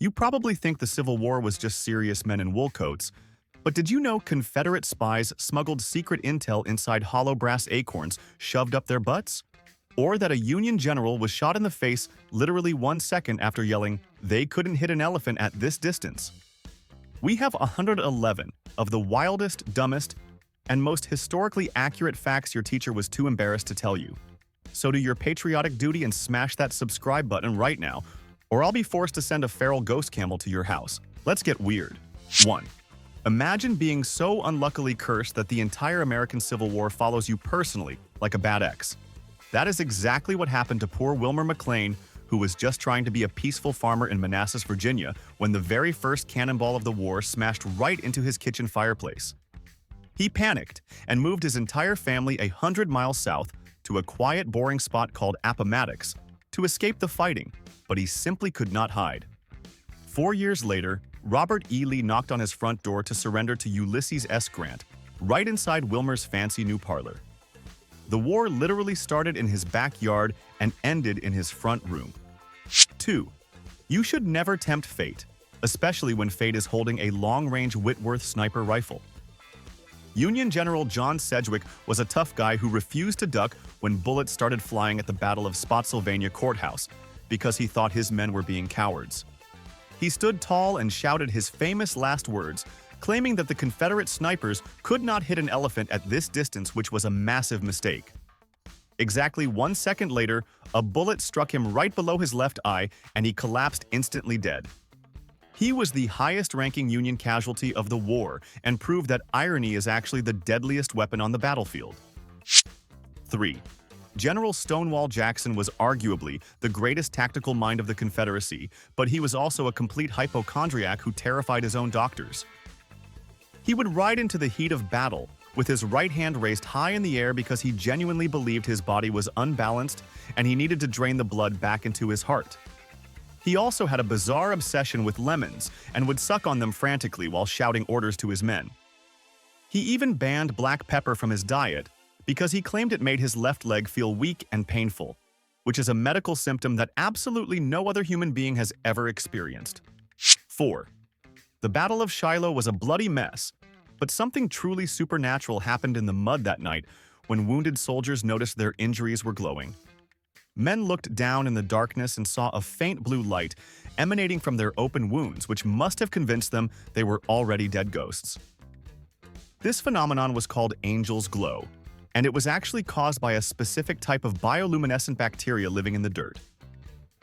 You probably think the Civil War was just serious men in wool coats, but did you know Confederate spies smuggled secret intel inside hollow brass acorns shoved up their butts? Or that a Union general was shot in the face literally 1 second after yelling, "They couldn't hit an elephant at this distance"? We have 111 of the wildest, dumbest, and most historically accurate facts your teacher was too embarrassed to tell you. So do your patriotic duty and smash that subscribe button right now, or I'll be forced to send a feral ghost camel to your house. Let's get weird. 1. Imagine being so unluckily cursed that the entire American Civil War follows you personally, like a bad ex. That is exactly what happened to poor Wilmer McLean, who was just trying to be a peaceful farmer in Manassas, Virginia, when the very first cannonball of the war smashed right into his kitchen fireplace. He panicked and moved his entire family 100 miles south to a quiet, boring spot called Appomattox to escape the fighting, but he simply could not hide. 4 years later, Robert E. Lee knocked on his front door to surrender to Ulysses S. Grant, right inside Wilmer's fancy new parlor. The war literally started in his backyard and ended in his front room. 2. You should never tempt fate, especially when fate is holding a long-range Whitworth sniper rifle. Union General John Sedgwick was a tough guy who refused to duck when bullets started flying at the Battle of Spotsylvania Courthouse because he thought his men were being cowards. He stood tall and shouted his famous last words, claiming that the Confederate snipers could not hit an elephant at this distance, which was a massive mistake. Exactly 1 second later, a bullet struck him right below his left eye and he collapsed instantly dead. He was the highest-ranking Union casualty of the war and proved that irony is actually the deadliest weapon on the battlefield. 3. General Stonewall Jackson was arguably the greatest tactical mind of the Confederacy, but he was also a complete hypochondriac who terrified his own doctors. He would ride into the heat of battle with his right hand raised high in the air because he genuinely believed his body was unbalanced and he needed to drain the blood back into his heart. He also had a bizarre obsession with lemons and would suck on them frantically while shouting orders to his men. He even banned black pepper from his diet because he claimed it made his left leg feel weak and painful, which is a medical symptom that absolutely no other human being has ever experienced. 4. The Battle of Shiloh was a bloody mess, but something truly supernatural happened in the mud that night when wounded soldiers noticed their injuries were glowing. Men looked down in the darkness and saw a faint blue light emanating from their open wounds, which must have convinced them they were already dead ghosts. This phenomenon was called angel's glow, and it was actually caused by a specific type of bioluminescent bacteria living in the dirt.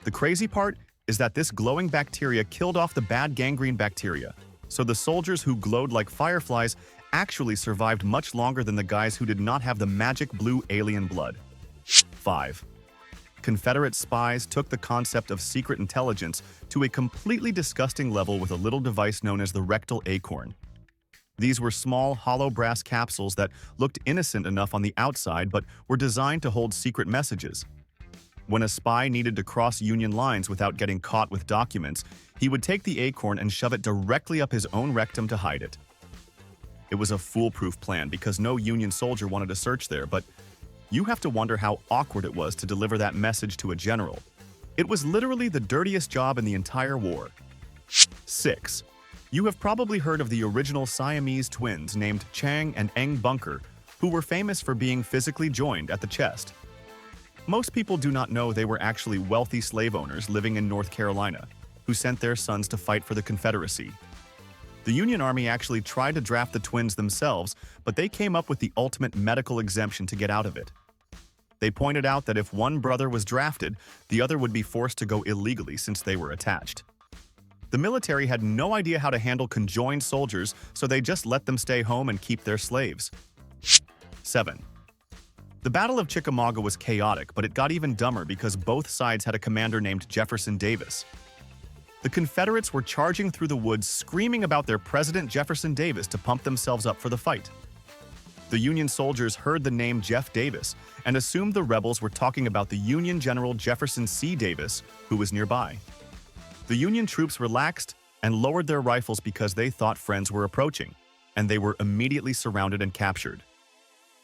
The crazy part is that this glowing bacteria killed off the bad gangrene bacteria, so the soldiers who glowed like fireflies actually survived much longer than the guys who did not have the magic blue alien blood. 5. Confederate spies took the concept of secret intelligence to a completely disgusting level with a little device known as the rectal acorn. These were small, hollow brass capsules that looked innocent enough on the outside but were designed to hold secret messages. When a spy needed to cross Union lines without getting caught with documents, he would take the acorn and shove it directly up his own rectum to hide it. It was a foolproof plan because no Union soldier wanted to search there, but you have to wonder how awkward it was to deliver that message to a general. It was literally the dirtiest job in the entire war. 6. You have probably heard of the original Siamese twins named Chang and Eng Bunker, who were famous for being physically joined at the chest. Most people do not know they were actually wealthy slave owners living in North Carolina, who sent their sons to fight for the Confederacy. The Union Army actually tried to draft the twins themselves, but they came up with the ultimate medical exemption to get out of it. They pointed out that if one brother was drafted, the other would be forced to go illegally since they were attached. The military had no idea how to handle conjoined soldiers, so they just let them stay home and keep their slaves. 7. The Battle of Chickamauga was chaotic, but it got even dumber because both sides had a commander named Jefferson Davis. The Confederates were charging through the woods screaming about their President Jefferson Davis to pump themselves up for the fight. The Union soldiers heard the name Jeff Davis and assumed the rebels were talking about the Union General Jefferson C. Davis, who was nearby. The Union troops relaxed and lowered their rifles because they thought friends were approaching, and they were immediately surrounded and captured.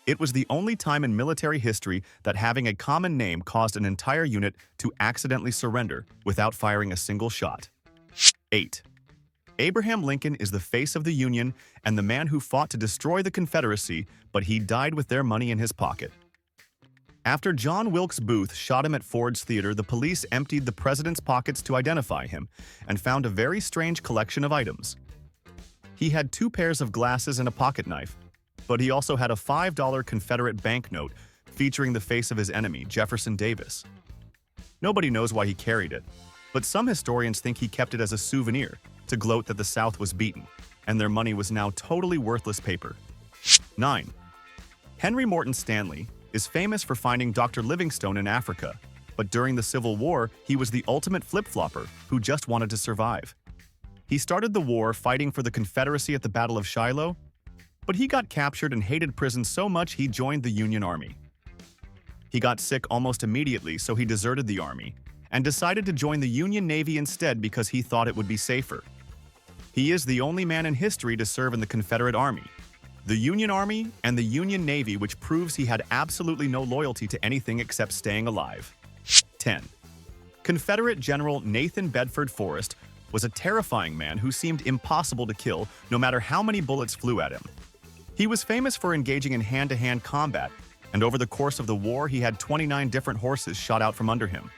It was the only time in military history that having a common name caused an entire unit to accidentally surrender without firing a single shot. 8. Abraham Lincoln is the face of the Union and the man who fought to destroy the Confederacy, but he died with their money in his pocket. After John Wilkes Booth shot him at Ford's Theater, the police emptied the president's pockets to identify him and found a very strange collection of items. He had 2 pairs of glasses and a pocket knife, but he also had a $5 Confederate banknote featuring the face of his enemy, Jefferson Davis. Nobody knows why he carried it, but some historians think he kept it as a souvenir to gloat that the South was beaten, and their money was now totally worthless paper. 9. Henry Morton Stanley is famous for finding Dr. Livingstone in Africa, but during the Civil War, he was the ultimate flip-flopper who just wanted to survive. He started the war fighting for the Confederacy at the Battle of Shiloh, but he got captured and hated prison so much he joined the Union Army. He got sick almost immediately, so he deserted the Army and decided to join the Union Navy instead because he thought it would be safer. He is the only man in history to serve in the Confederate Army, the Union Army, and the Union Navy, which proves he had absolutely no loyalty to anything except staying alive. 10. Confederate General Nathan Bedford Forrest was a terrifying man who seemed impossible to kill no matter how many bullets flew at him. He was famous for engaging in hand-to-hand combat, and over the course of the war he had 29 different horses shot out from under him.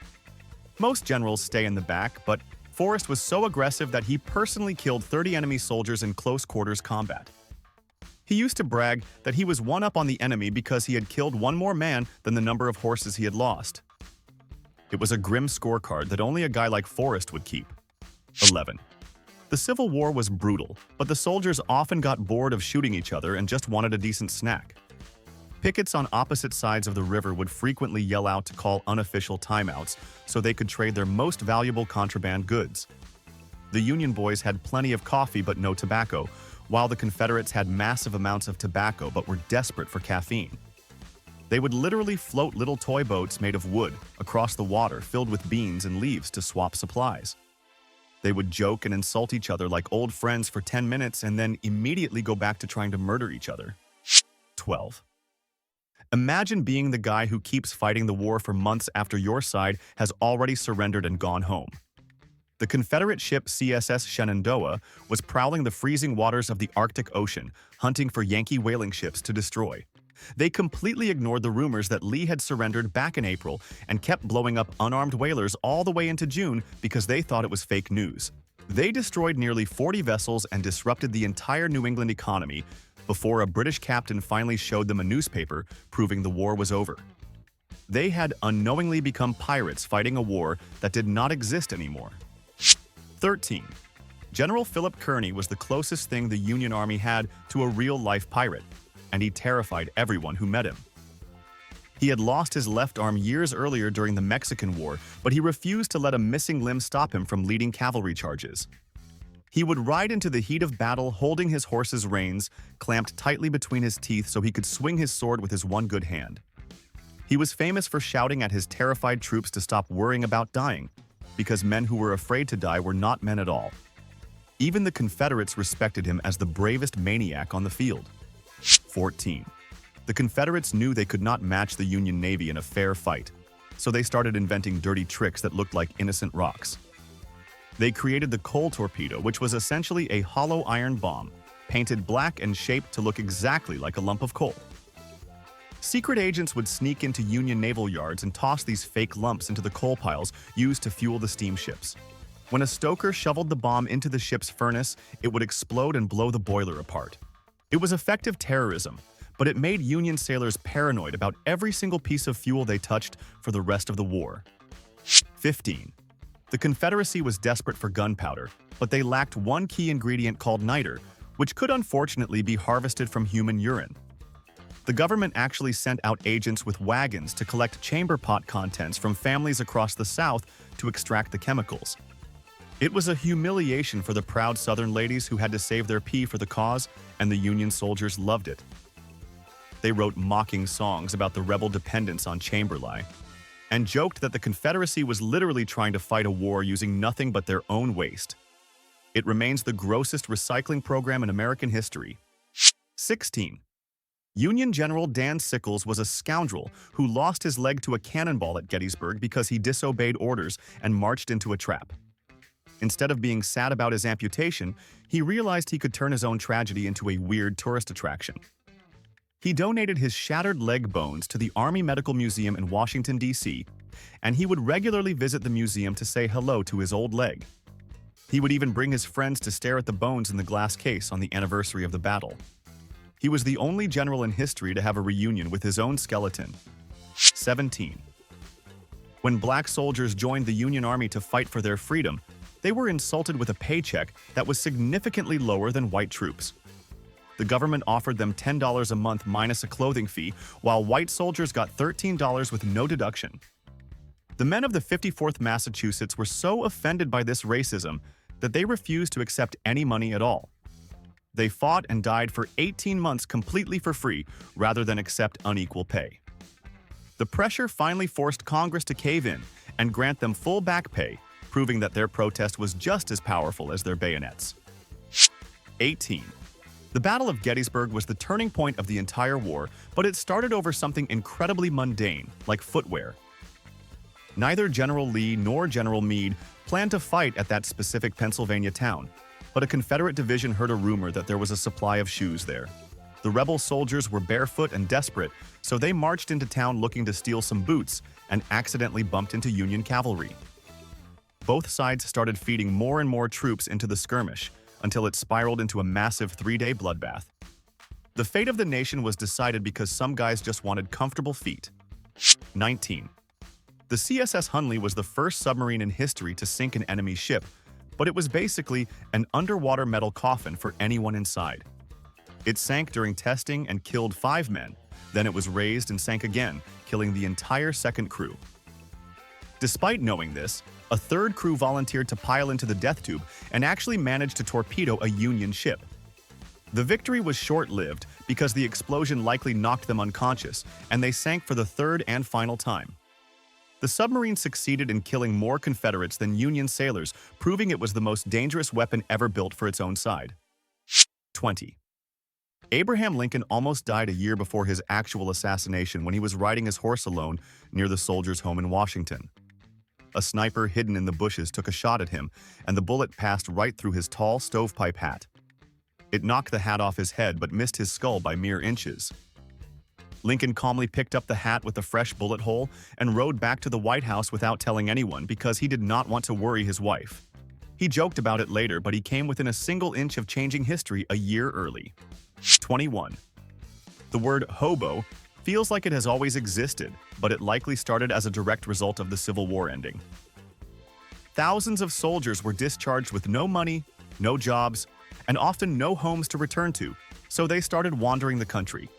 Most generals stay in the back, but Forrest was so aggressive that he personally killed 30 enemy soldiers in close-quarters combat. He used to brag that he was one up on the enemy because he had killed one more man than the number of horses he had lost. It was a grim scorecard that only a guy like Forrest would keep. 11. The Civil War was brutal, but the soldiers often got bored of shooting each other and just wanted a decent snack. Pickets on opposite sides of the river would frequently yell out to call unofficial timeouts so they could trade their most valuable contraband goods. The Union boys had plenty of coffee but no tobacco, while the Confederates had massive amounts of tobacco but were desperate for caffeine. They would literally float little toy boats made of wood across the water filled with beans and leaves to swap supplies. They would joke and insult each other like old friends for 10 minutes and then immediately go back to trying to murder each other. 12. Imagine being the guy who keeps fighting the war for months after your side has already surrendered and gone home. The Confederate ship CSS Shenandoah was prowling the freezing waters of the Arctic Ocean, hunting for Yankee whaling ships to destroy. They completely ignored the rumors that Lee had surrendered back in April and kept blowing up unarmed whalers all the way into June because they thought it was fake news. They destroyed nearly 40 vessels and disrupted the entire New England economy before a British captain finally showed them a newspaper proving the war was over. They had unknowingly become pirates fighting a war that did not exist anymore. 13. General Philip Kearny was the closest thing the Union Army had to a real-life pirate, and he terrified everyone who met him. He had lost his left arm years earlier during the Mexican War, but he refused to let a missing limb stop him from leading cavalry charges. He would ride into the heat of battle holding his horse's reins, clamped tightly between his teeth so he could swing his sword with his one good hand. He was famous for shouting at his terrified troops to stop worrying about dying, because men who were afraid to die were not men at all. Even the Confederates respected him as the bravest maniac on the field. 14. The Confederates knew they could not match the Union Navy in a fair fight, so they started inventing dirty tricks that looked like innocent rocks. They created the coal torpedo, which was essentially a hollow iron bomb, painted black and shaped to look exactly like a lump of coal. Secret agents would sneak into Union naval yards and toss these fake lumps into the coal piles used to fuel the steamships. When a stoker shoveled the bomb into the ship's furnace, it would explode and blow the boiler apart. It was effective terrorism, but it made Union sailors paranoid about every single piece of fuel they touched for the rest of the war. 15. The Confederacy was desperate for gunpowder, but they lacked one key ingredient called niter, which could unfortunately be harvested from human urine. The government actually sent out agents with wagons to collect chamber pot contents from families across the South to extract the chemicals. It was a humiliation for the proud Southern ladies who had to save their pee for the cause, and the Union soldiers loved it. They wrote mocking songs about the rebel dependence on chamber lye, and joked that the Confederacy was literally trying to fight a war using nothing but their own waste. It remains the grossest recycling program in American history. 16. Union General Dan Sickles was a scoundrel who lost his leg to a cannonball at Gettysburg because he disobeyed orders and marched into a trap. Instead of being sad about his amputation, he realized he could turn his own tragedy into a weird tourist attraction. He donated his shattered leg bones to the Army Medical Museum in Washington, D.C., and he would regularly visit the museum to say hello to his old leg. He would even bring his friends to stare at the bones in the glass case on the anniversary of the battle. He was the only general in history to have a reunion with his own skeleton. 17. When black soldiers joined the Union Army to fight for their freedom, they were insulted with a paycheck that was significantly lower than white troops. The government offered them $10 a month minus a clothing fee, while white soldiers got $13 with no deduction. The men of the 54th Massachusetts were so offended by this racism that they refused to accept any money at all. They fought and died for 18 months completely for free rather than accept unequal pay. The pressure finally forced Congress to cave in and grant them full back pay, proving that their protest was just as powerful as their bayonets. 18. The Battle of Gettysburg was the turning point of the entire war, but it started over something incredibly mundane, like footwear. Neither General Lee nor General Meade planned to fight at that specific Pennsylvania town, but a Confederate division heard a rumor that there was a supply of shoes there. The rebel soldiers were barefoot and desperate, so they marched into town looking to steal some boots and accidentally bumped into Union cavalry. Both sides started feeding more and more troops into the skirmish until it spiraled into a massive 3-day bloodbath. The fate of the nation was decided because some guys just wanted comfortable feet. 19. The CSS Hunley was the first submarine in history to sink an enemy ship, but it was basically an underwater metal coffin for anyone inside. It sank during testing and killed 5 men. Then it was raised and sank again, killing the entire second crew. Despite knowing this, a third crew volunteered to pile into the death tube and actually managed to torpedo a Union ship. The victory was short-lived because the explosion likely knocked them unconscious, and they sank for the third and final time. The submarine succeeded in killing more Confederates than Union sailors, proving it was the most dangerous weapon ever built for its own side. 20. Abraham Lincoln almost died a year before his actual assassination when he was riding his horse alone near the soldiers' home in Washington. A sniper hidden in the bushes took a shot at him, and the bullet passed right through his tall stovepipe hat. It knocked the hat off his head but missed his skull by mere inches. Lincoln calmly picked up the hat with a fresh bullet hole and rode back to the White House without telling anyone because he did not want to worry his wife. He joked about it later, but he came within a single inch of changing history a year early. 21. The word hobo feels like it has always existed, but it likely started as a direct result of the Civil War ending. Thousands of soldiers were discharged with no money, no jobs, and often no homes to return to, so they started wandering the country.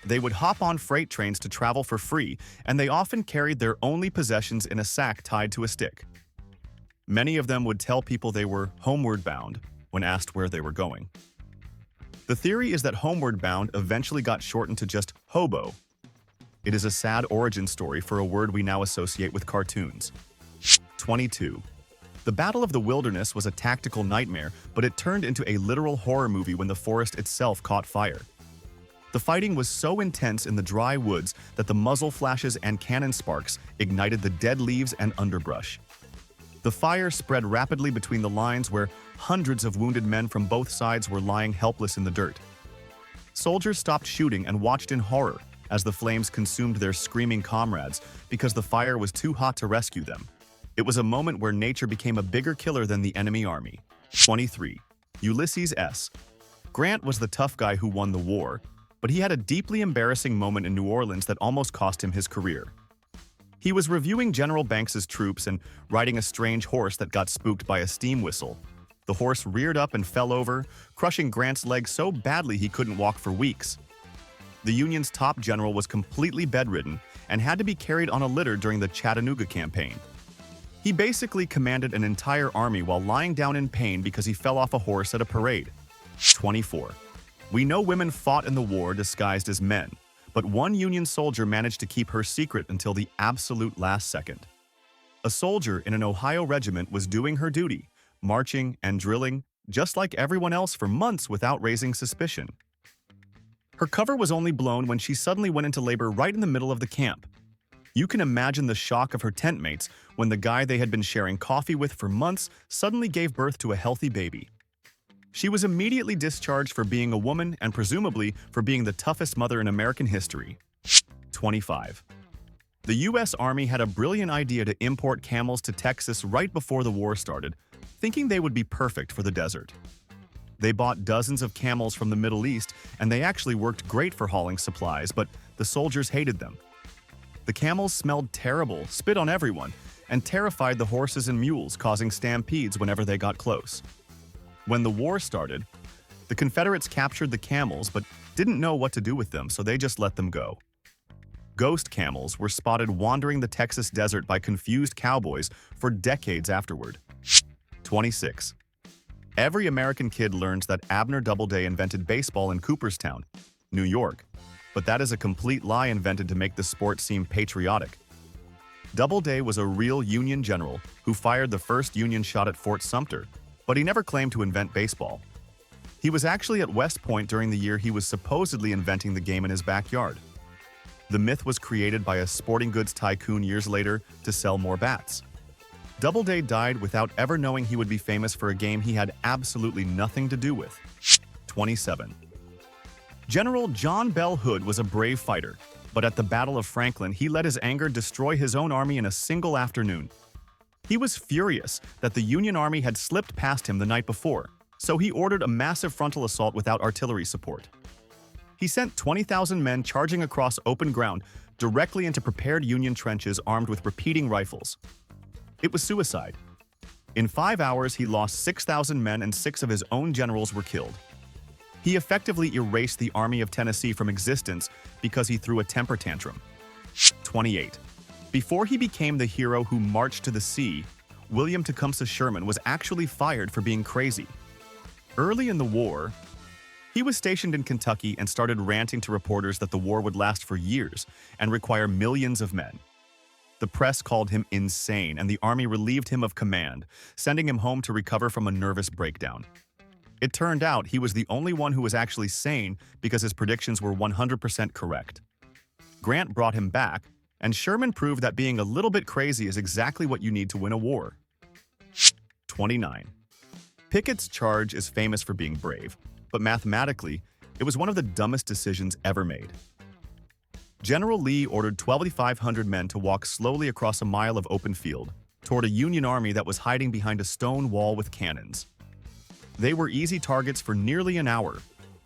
They would hop on freight trains to travel for free, and they often carried their only possessions in a sack tied to a stick. Many of them would tell people they were homeward bound when asked where they were going. The theory is that homeward bound eventually got shortened to just hobo. It is a sad origin story for a word we now associate with cartoons. 22. The Battle of the Wilderness was a tactical nightmare, but it turned into a literal horror movie when the forest itself caught fire. The fighting was so intense in the dry woods that the muzzle flashes and cannon sparks ignited the dead leaves and underbrush. The fire spread rapidly between the lines where hundreds of wounded men from both sides were lying helpless in the dirt. Soldiers stopped shooting and watched in horror as the flames consumed their screaming comrades because the fire was too hot to rescue them. It was a moment where nature became a bigger killer than the enemy army. 23. Ulysses S. Grant was the tough guy who won the war, but he had a deeply embarrassing moment in New Orleans that almost cost him his career. He was reviewing General Banks's troops and riding a strange horse that got spooked by a steam whistle. The horse reared up and fell over, crushing Grant's leg so badly he couldn't walk for weeks. The Union's top general was completely bedridden and had to be carried on a litter during the Chattanooga campaign. He basically commanded an entire army while lying down in pain because he fell off a horse at a parade. 24. We know women fought in the war disguised as men, but one Union soldier managed to keep her secret until the absolute last second. A soldier in an Ohio regiment was doing her duty, marching and drilling, just like everyone else for months without raising suspicion. Her cover was only blown when she suddenly went into labor right in the middle of the camp. You can imagine the shock of her tent mates when the guy they had been sharing coffee with for months suddenly gave birth to a healthy baby. She was immediately discharged for being a woman and presumably for being the toughest mother in American history. 25. The U.S. Army had a brilliant idea to import camels to Texas right before the war started, thinking they would be perfect for the desert. They bought dozens of camels from the Middle East, and they actually worked great for hauling supplies, but the soldiers hated them. The camels smelled terrible, spit on everyone, and terrified the horses and mules, causing stampedes whenever they got close. When the war started, the Confederates captured the camels but didn't know what to do with them, so they just let them go. Ghost camels were spotted wandering the Texas desert by confused cowboys for decades afterward. 26. Every American kid learns that Abner Doubleday invented baseball in Cooperstown, New York, but that is a complete lie invented to make the sport seem patriotic. Doubleday was a real Union general who fired the first Union shot at Fort Sumter, but he never claimed to invent baseball. He was actually at West Point during the year he was supposedly inventing the game in his backyard. The myth was created by a sporting goods tycoon years later to sell more bats. Doubleday died without ever knowing he would be famous for a game he had absolutely nothing to do with. 27. General John Bell Hood was a brave fighter, but at the Battle of Franklin, he let his anger destroy his own army in a single afternoon. He was furious that the Union Army had slipped past him the night before, so he ordered a massive frontal assault without artillery support. He sent 20,000 men charging across open ground directly into prepared Union trenches armed with repeating rifles. It was suicide. In 5 hours, he lost 6,000 men and 6 of his own generals were killed. He effectively erased the Army of Tennessee from existence because he threw a temper tantrum. 28. Before he became the hero who marched to the sea, William Tecumseh Sherman was actually fired for being crazy. Early in the war, he was stationed in Kentucky and started ranting to reporters that the war would last for years and require millions of men. The press called him insane, and the army relieved him of command, sending him home to recover from a nervous breakdown. It turned out he was the only one who was actually sane because his predictions were 100% correct. Grant brought him back, and Sherman proved that being a little bit crazy is exactly what you need to win a war. 29. Pickett's charge is famous for being brave, but mathematically, it was one of the dumbest decisions ever made. General Lee ordered 2,500 men to walk slowly across a mile of open field toward a Union army that was hiding behind a stone wall with cannons. They were easy targets for nearly an hour.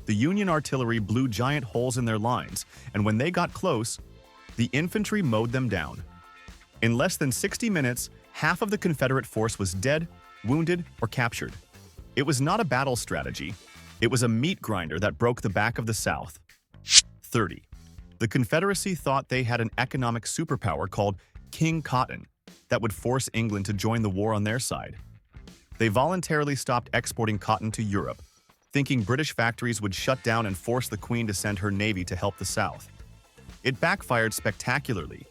The Union artillery blew giant holes in their lines, and when they got close, the infantry mowed them down. In less than 60 minutes, half of the Confederate force was dead, wounded, or captured. It was not a battle strategy. It was a meat grinder that broke the back of the South. 30. The Confederacy thought they had an economic superpower called King Cotton that would force England to join the war on their side. They voluntarily stopped exporting cotton to Europe, thinking British factories would shut down and force the Queen to send her navy to help the South. It backfired spectacularly.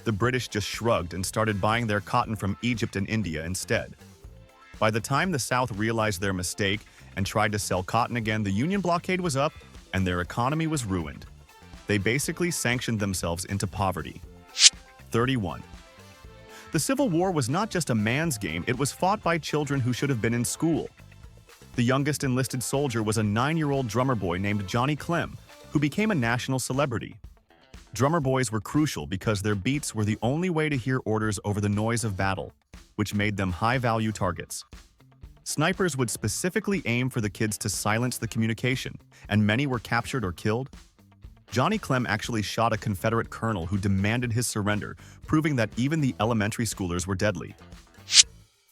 The British just shrugged and started buying their cotton from Egypt and India instead. By the time the South realized their mistake and tried to sell cotton again, the Union blockade was up and their economy was ruined. They basically sanctioned themselves into poverty. 31. The Civil War was not just a man's game, it was fought by children who should have been in school. The youngest enlisted soldier was a 9-year-old drummer boy named Johnny Clem, who became a national celebrity. Drummer boys were crucial because their beats were the only way to hear orders over the noise of battle, which made them high-value targets. Snipers would specifically aim for the kids to silence the communication, and many were captured or killed. Johnny Clem actually shot a Confederate colonel who demanded his surrender, proving that even the elementary schoolers were deadly.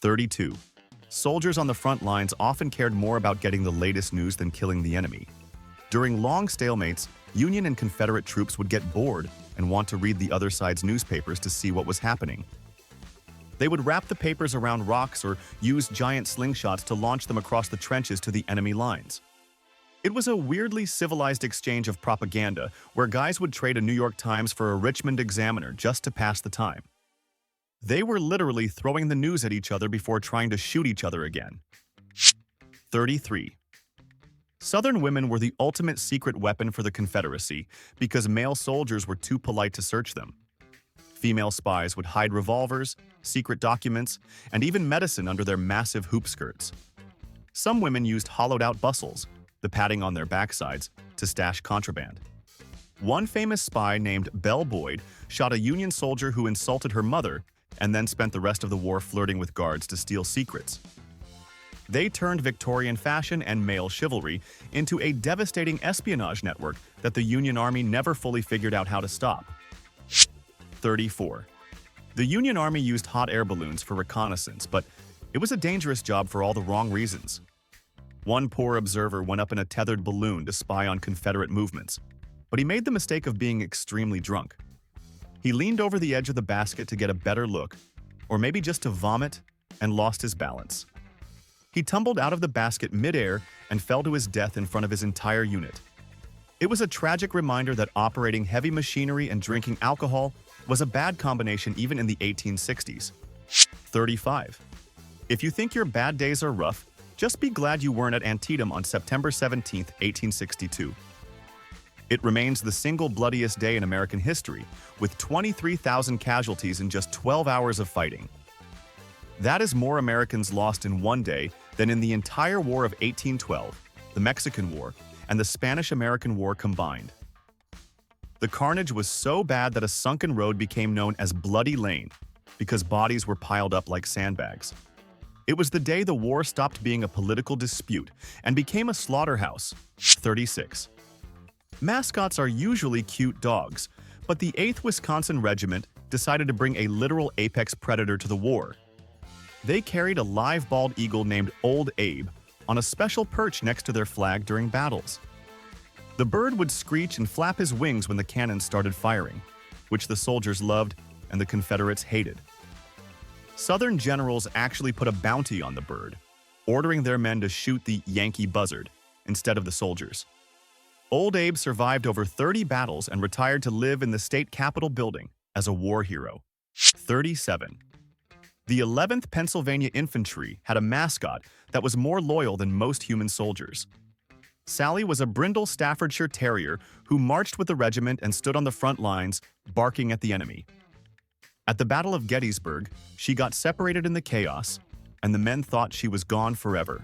32. Soldiers on the front lines often cared more about getting the latest news than killing the enemy. During long stalemates, Union and Confederate troops would get bored and want to read the other side's newspapers to see what was happening. They would wrap the papers around rocks or use giant slingshots to launch them across the trenches to the enemy lines. It was a weirdly civilized exchange of propaganda where guys would trade a New York Times for a Richmond Examiner just to pass the time. They were literally throwing the news at each other before trying to shoot each other again. 33. Southern women were the ultimate secret weapon for the Confederacy because male soldiers were too polite to search them. Female spies would hide revolvers, secret documents, and even medicine under their massive hoop skirts. Some women used hollowed-out bustles, the padding on their backsides, to stash contraband. One famous spy named Belle Boyd shot a Union soldier who insulted her mother and then spent the rest of the war flirting with guards to steal secrets. They turned Victorian fashion and male chivalry into a devastating espionage network that the Union Army never fully figured out how to stop. 34. The Union Army used hot air balloons for reconnaissance, but it was a dangerous job for all the wrong reasons. One poor observer went up in a tethered balloon to spy on Confederate movements, but he made the mistake of being extremely drunk. He leaned over the edge of the basket to get a better look, or maybe just to vomit, and lost his balance. He tumbled out of the basket midair and fell to his death in front of his entire unit. It was a tragic reminder that operating heavy machinery and drinking alcohol was a bad combination even in the 1860s. 35. If you think your bad days are rough, just be glad you weren't at Antietam on September 17, 1862. It remains the single bloodiest day in American history, with 23,000 casualties in just 12 hours of fighting. That is more Americans lost in one day than in the entire War of 1812, the Mexican War, and the Spanish-American War combined. The carnage was so bad that a sunken road became known as Bloody Lane because bodies were piled up like sandbags. It was the day the war stopped being a political dispute and became a slaughterhouse. 36. Mascots are usually cute dogs, but the 8th Wisconsin Regiment decided to bring a literal apex predator to the war. They carried a live bald eagle named Old Abe on a special perch next to their flag during battles. The bird would screech and flap his wings when the cannons started firing, which the soldiers loved and the Confederates hated. Southern generals actually put a bounty on the bird, ordering their men to shoot the Yankee buzzard instead of the soldiers. Old Abe survived over 30 battles and retired to live in the state capitol building as a war hero. 37. The 11th Pennsylvania Infantry had a mascot that was more loyal than most human soldiers. Sally was a brindle Staffordshire Terrier who marched with the regiment and stood on the front lines, barking at the enemy. At the Battle of Gettysburg, she got separated in the chaos, and the men thought she was gone forever.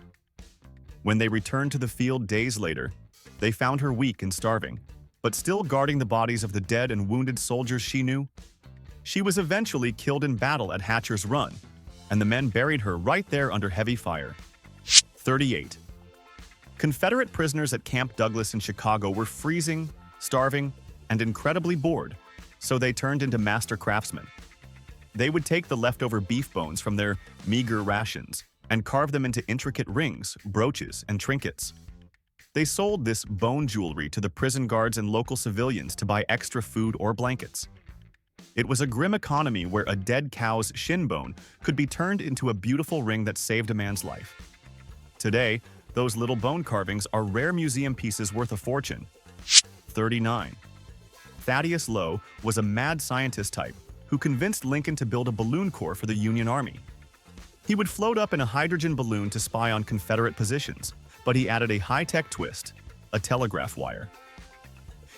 When they returned to the field days later, they found her weak and starving, but still guarding the bodies of the dead and wounded soldiers she knew. She was eventually killed in battle at Hatcher's Run, and the men buried her right there under heavy fire. 38. Confederate prisoners at Camp Douglas in Chicago were freezing, starving, and incredibly bored, so they turned into master craftsmen. They would take the leftover beef bones from their meager rations and carve them into intricate rings, brooches, and trinkets. They sold this bone jewelry to the prison guards and local civilians to buy extra food or blankets. It was a grim economy where a dead cow's shin bone could be turned into a beautiful ring that saved a man's life. Today, those little bone carvings are rare museum pieces worth a fortune. 39. Thaddeus Lowe was a mad scientist type who convinced Lincoln to build a balloon corps for the Union Army. He would float up in a hydrogen balloon to spy on Confederate positions, but he added a high-tech twist, a telegraph wire.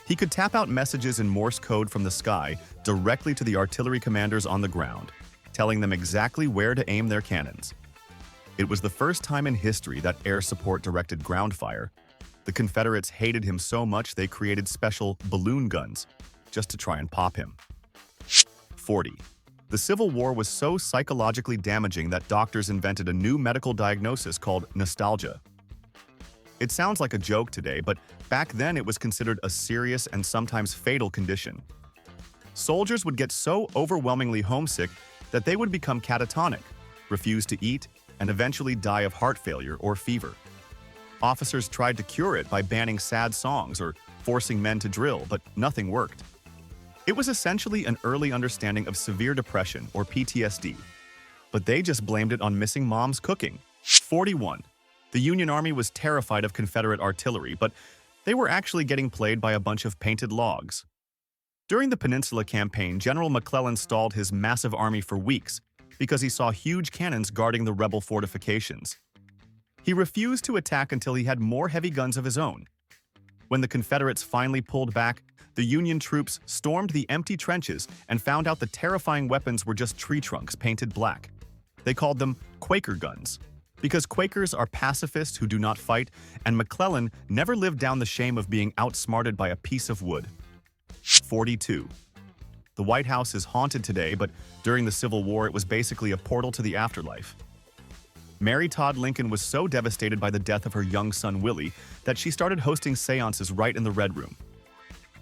He could tap out messages in Morse code from the sky directly to the artillery commanders on the ground, telling them exactly where to aim their cannons. It was the first time in history that air support directed ground fire. The Confederates hated him so much they created special balloon guns just to try and pop him. 40. The Civil War was so psychologically damaging that doctors invented a new medical diagnosis called nostalgia. It sounds like a joke today, but back then it was considered a serious and sometimes fatal condition. Soldiers would get so overwhelmingly homesick that they would become catatonic, refuse to eat, and eventually die of heart failure or fever. Officers tried to cure it by banning sad songs or forcing men to drill, but nothing worked. It was essentially an early understanding of severe depression or PTSD, but they just blamed it on missing mom's cooking. 41. The Union Army was terrified of Confederate artillery, but they were actually getting played by a bunch of painted logs. During the Peninsula Campaign, General McClellan stalled his massive army for weeks because he saw huge cannons guarding the rebel fortifications. He refused to attack until he had more heavy guns of his own. When the Confederates finally pulled back, the Union troops stormed the empty trenches and found out the terrifying weapons were just tree trunks painted black. They called them Quaker guns, because Quakers are pacifists who do not fight, and McClellan never lived down the shame of being outsmarted by a piece of wood. 42. The White House is haunted today, but during the Civil War it was basically a portal to the afterlife. Mary Todd Lincoln was so devastated by the death of her young son Willie that she started hosting seances right in the Red Room.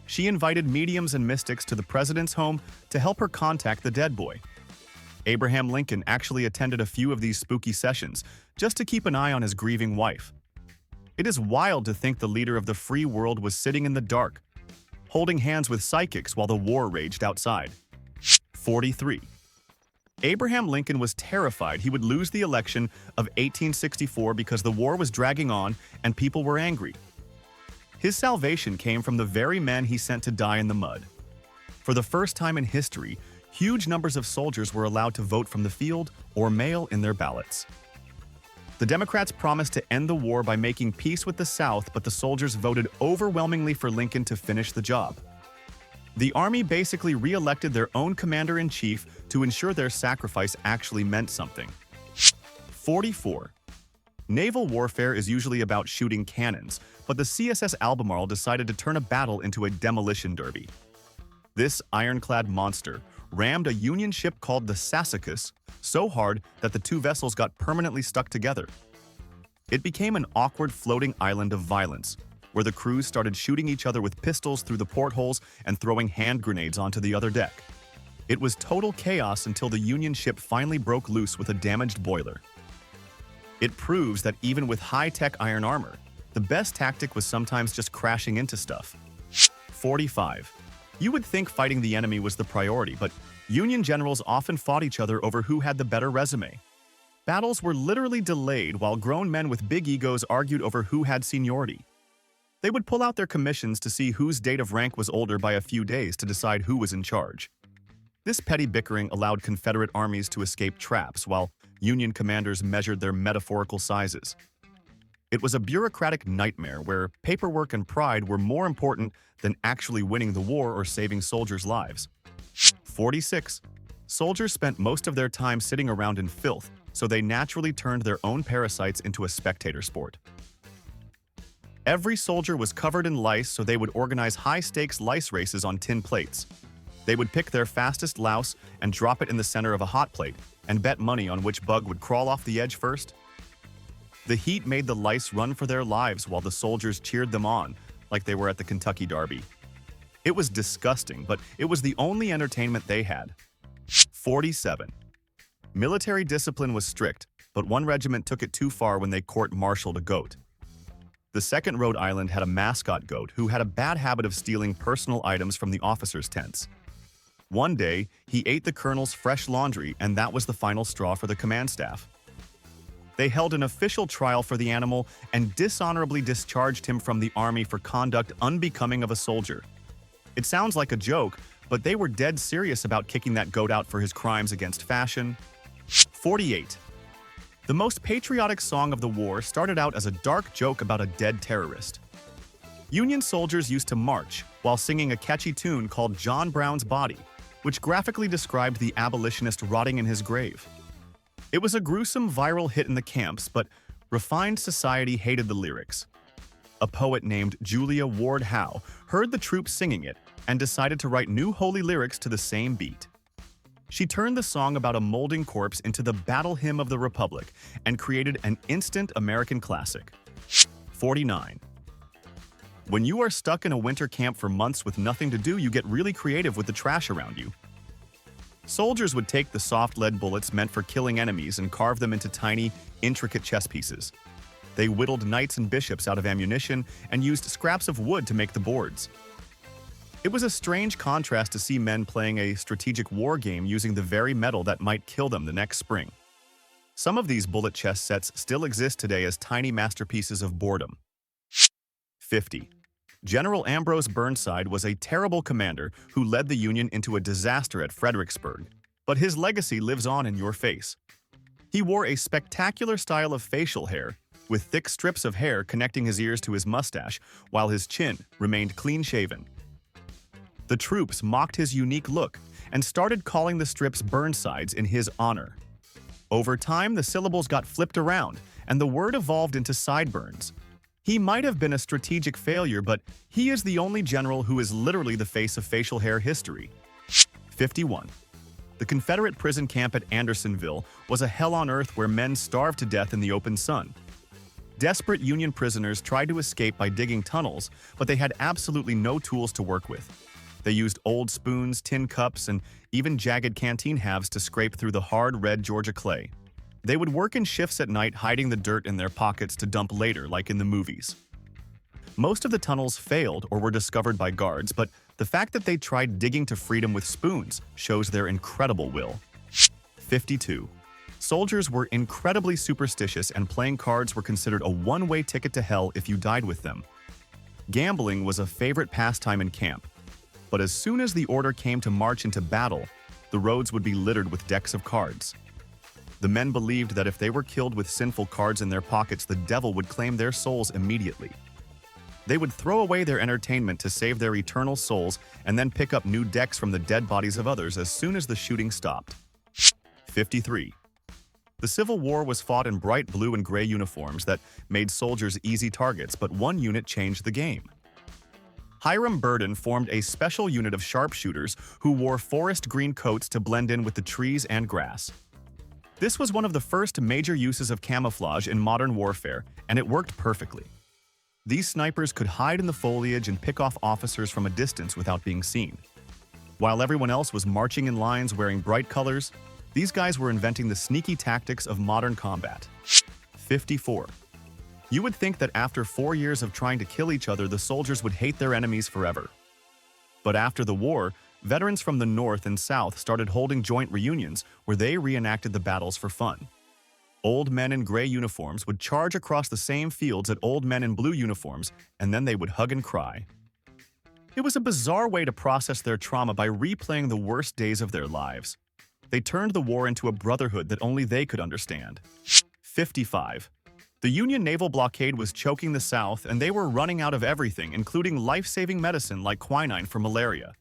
She invited mediums and mystics to the president's home to help her contact the dead boy. Abraham Lincoln actually attended a few of these spooky sessions just to keep an eye on his grieving wife. It is wild to think the leader of the free world was sitting in the dark, holding hands with psychics while the war raged outside. 43. Abraham Lincoln was terrified he would lose the election of 1864 because the war was dragging on and people were angry. His salvation came from the very men he sent to die in the mud. For the first time in history, huge numbers of soldiers were allowed to vote from the field or mail in their ballots. The Democrats promised to end the war by making peace with the South, but the soldiers voted overwhelmingly for Lincoln to finish the job. The Army basically re-elected their own commander-in-chief to ensure their sacrifice actually meant something. 44. Naval warfare is usually about shooting cannons, but the CSS Albemarle decided to turn a battle into a demolition derby. This ironclad monster rammed a Union ship called the Mascots so hard that the two vessels got permanently stuck together. It became an awkward floating island of violence, where the crews started shooting each other with pistols through the portholes and throwing hand grenades onto the other deck. It was total chaos until the Union ship finally broke loose with a damaged boiler. It proves that even with high-tech iron armor, the best tactic was sometimes just crashing into stuff. 45. You would think fighting the enemy was the priority, but Union generals often fought each other over who had the better resume. Battles were literally delayed while grown men with big egos argued over who had seniority. They would pull out their commissions to see whose date of rank was older by a few days to decide who was in charge. This petty bickering allowed Confederate armies to escape traps while Union commanders measured their metaphorical sizes. It was a bureaucratic nightmare where paperwork and pride were more important than actually winning the war or saving soldiers' lives. 46. Soldiers spent most of their time sitting around in filth, so they naturally turned their own parasites into a spectator sport. Every soldier was covered in lice, so they would organize high-stakes lice races on tin plates. They would pick their fastest louse and drop it in the center of a hot plate and bet money on which bug would crawl off the edge first. The heat made the lice run for their lives while the soldiers cheered them on like they were at the Kentucky Derby. It was disgusting, but it was the only entertainment they had. 47. Military discipline was strict, but one regiment took it too far when they court-martialed a goat. The 2nd Rhode Island had a mascot goat who had a bad habit of stealing personal items from the officers' tents. One day, he ate the colonel's fresh laundry, and that was the final straw for the command staff. They held an official trial for the animal and dishonorably discharged him from the army for conduct unbecoming of a soldier. It sounds like a joke, but they were dead serious about kicking that goat out for his crimes against fashion. 48. The most patriotic song of the war started out as a dark joke about a dead terrorist. Union soldiers used to march while singing a catchy tune called John Brown's Body, which graphically described the abolitionist rotting in his grave. It was a gruesome viral hit in the camps, but refined society hated the lyrics. A poet named Julia Ward Howe heard the troops singing it and decided to write new holy lyrics to the same beat. She turned the song about a molding corpse into the battle hymn of the Republic and created an instant American classic. 49. When you are stuck in a winter camp for months with nothing to do, you get really creative with the trash around you. Soldiers would take the soft lead bullets meant for killing enemies and carve them into tiny, intricate chess pieces. They whittled knights and bishops out of ammunition and used scraps of wood to make the boards. It was a strange contrast to see men playing a strategic war game using the very metal that might kill them the next spring. Some of these bullet chess sets still exist today as tiny masterpieces of boredom. 50. General Ambrose Burnside was a terrible commander who led the Union into a disaster at Fredericksburg, but his legacy lives on in your face. He wore a spectacular style of facial hair, with thick strips of hair connecting his ears to his mustache, while his chin remained clean-shaven. The troops mocked his unique look and started calling the strips Burnsides in his honor. Over time, the syllables got flipped around, and the word evolved into sideburns. He might have been a strategic failure, but he is the only general who is literally the face of facial hair history. 51. The Confederate prison camp at Andersonville was a hell on earth where men starved to death in the open sun. Desperate Union prisoners tried to escape by digging tunnels, but they had absolutely no tools to work with. They used old spoons, tin cups, and even jagged canteen halves to scrape through the hard red Georgia clay. They would work in shifts at night, hiding the dirt in their pockets to dump later, like in the movies. Most of the tunnels failed or were discovered by guards, but the fact that they tried digging to freedom with spoons shows their incredible will. 52. Soldiers were incredibly superstitious, and playing cards were considered a one-way ticket to hell if you died with them. Gambling was a favorite pastime in camp, but as soon as the order came to march into battle, the roads would be littered with decks of cards. The men believed that if they were killed with sinful cards in their pockets, the devil would claim their souls immediately. They would throw away their entertainment to save their eternal souls and then pick up new decks from the dead bodies of others as soon as the shooting stopped. 53. The Civil War was fought in bright blue and gray uniforms that made soldiers easy targets, but one unit changed the game. Hiram Burden formed a special unit of sharpshooters who wore forest green coats to blend in with the trees and grass. This was one of the first major uses of camouflage in modern warfare, and it worked perfectly. These snipers could hide in the foliage and pick off officers from a distance without being seen. While everyone else was marching in lines wearing bright colors, these guys were inventing the sneaky tactics of modern combat. 54. You would think that after 4 years of trying to kill each other, the soldiers would hate their enemies forever. But after the war, veterans from the North and South started holding joint reunions where they reenacted the battles for fun. Old men in gray uniforms would charge across the same fields at old men in blue uniforms, and then they would hug and cry. It was a bizarre way to process their trauma by replaying the worst days of their lives. They turned the war into a brotherhood that only they could understand. 55. The Union naval blockade was choking the South, and they were running out of everything, including life-saving medicine like quinine for malaria.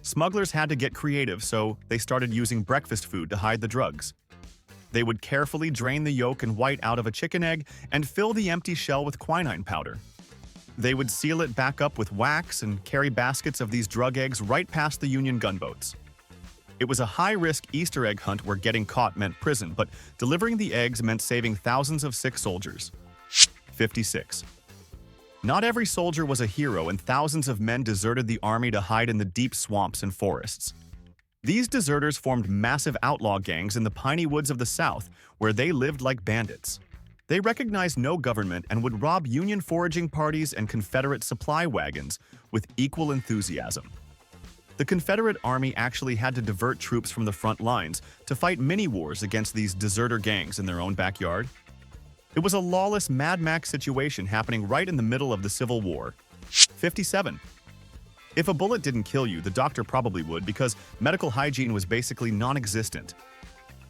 Smugglers had to get creative, so they started using breakfast food to hide the drugs. They would carefully drain the yolk and white out of a chicken egg and fill the empty shell with quinine powder. They would seal it back up with wax and carry baskets of these drug eggs right past the Union gunboats. It was a high-risk Easter egg hunt where getting caught meant prison, but delivering the eggs meant saving thousands of sick soldiers. 56. Not every soldier was a hero, and thousands of men deserted the army to hide in the deep swamps and forests. These deserters formed massive outlaw gangs in the piney woods of the South, where they lived like bandits. They recognized no government and would rob Union foraging parties and Confederate supply wagons with equal enthusiasm. The Confederate Army actually had to divert troops from the front lines to fight mini-wars against these deserter gangs in their own backyard. It was a lawless Mad Max situation happening right in the middle of the Civil War. 57. If a bullet didn't kill you, the doctor probably would, because medical hygiene was basically non-existent.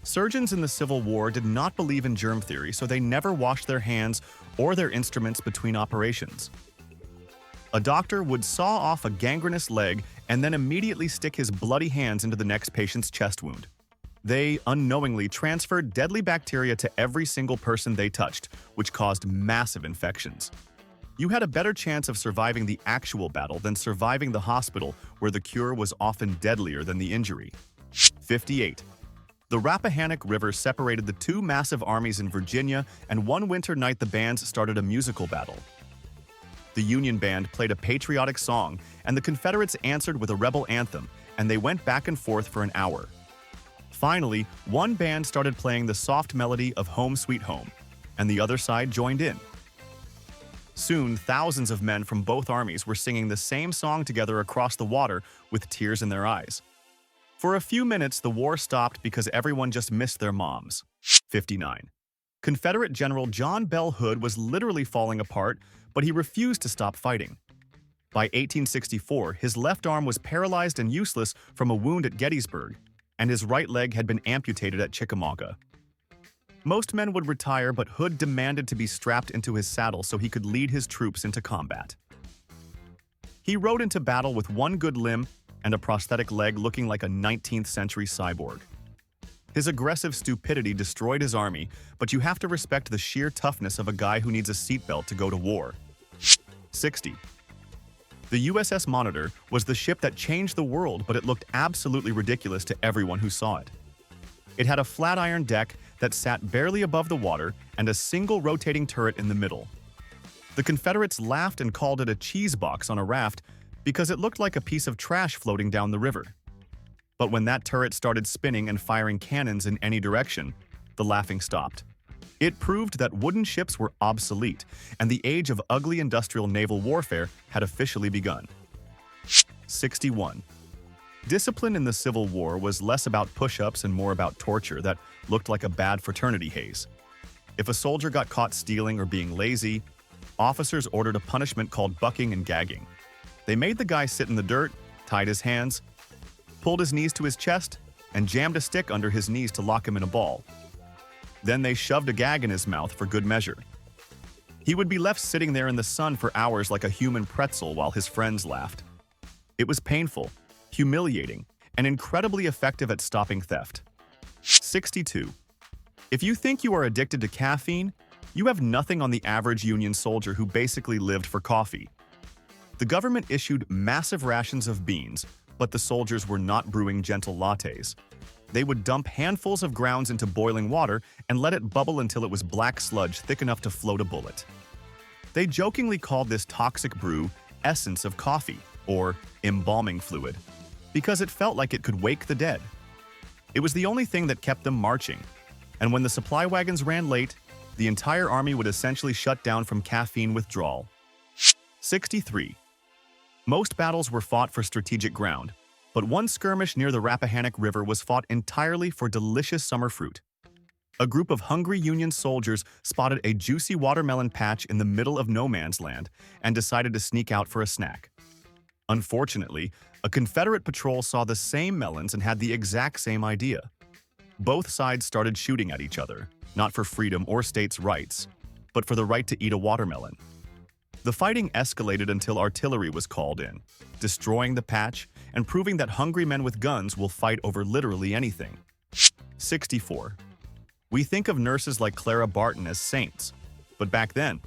Surgeons in the Civil War did not believe in germ theory, so they never washed their hands or their instruments between operations. A doctor would saw off a gangrenous leg and then immediately stick his bloody hands into the next patient's chest wound. They unknowingly transferred deadly bacteria to every single person they touched, which caused massive infections. You had a better chance of surviving the actual battle than surviving the hospital, where the cure was often deadlier than the injury. 58. The Rappahannock River separated the two massive armies in Virginia, and one winter night the bands started a musical battle. The Union band played a patriotic song, and the Confederates answered with a rebel anthem, and they went back and forth for an hour. Finally, one band started playing the soft melody of Home Sweet Home, and the other side joined in. Soon, thousands of men from both armies were singing the same song together across the water with tears in their eyes. For a few minutes, the war stopped because everyone just missed their moms. 59. Confederate General John Bell Hood was literally falling apart, but he refused to stop fighting. By 1864, his left arm was paralyzed and useless from a wound at Gettysburg, and his right leg had been amputated at Chickamauga. Most men would retire, but Hood demanded to be strapped into his saddle so he could lead his troops into combat. He rode into battle with one good limb and a prosthetic leg looking like a 19th century cyborg. His aggressive stupidity destroyed his army, but you have to respect the sheer toughness of a guy who needs a seatbelt to go to war. 60. The USS Monitor was the ship that changed the world, but it looked absolutely ridiculous to everyone who saw it. It had a flat iron deck that sat barely above the water and a single rotating turret in the middle. The Confederates laughed and called it a cheese box on a raft because it looked like a piece of trash floating down the river. But when that turret started spinning and firing cannons in any direction, the laughing stopped. It proved that wooden ships were obsolete, and the age of ugly industrial naval warfare had officially begun. 61. Discipline in the Civil War was less about push-ups and more about torture that looked like a bad fraternity haze. If a soldier got caught stealing or being lazy, officers ordered a punishment called bucking and gagging. They made the guy sit in the dirt, tied his hands, pulled his knees to his chest, and jammed a stick under his knees to lock him in a ball. Then they shoved a gag in his mouth for good measure. He would be left sitting there in the sun for hours like a human pretzel while his friends laughed. It was painful, humiliating, and incredibly effective at stopping theft. 62. If you think you are addicted to caffeine, you have nothing on the average Union soldier who basically lived for coffee. The government issued massive rations of beans, but the soldiers were not brewing gentle lattes. They would dump handfuls of grounds into boiling water and let it bubble until it was black sludge thick enough to float a bullet. They jokingly called this toxic brew essence of coffee, or embalming fluid, because it felt like it could wake the dead. It was the only thing that kept them marching, and when the supply wagons ran late, the entire army would essentially shut down from caffeine withdrawal. 63. Most battles were fought for strategic ground, but one skirmish near the Rappahannock River was fought entirely for delicious summer fruit. A group of hungry Union soldiers spotted a juicy watermelon patch in the middle of no man's land and decided to sneak out for a snack. Unfortunately, a Confederate patrol saw the same melons and had the exact same idea. Both sides started shooting at each other, not for freedom or states' rights, but for the right to eat a watermelon. The fighting escalated until artillery was called in, destroying the patch and proving that hungry men with guns will fight over literally anything. 64. We think of nurses like Clara Barton as saints, but back then,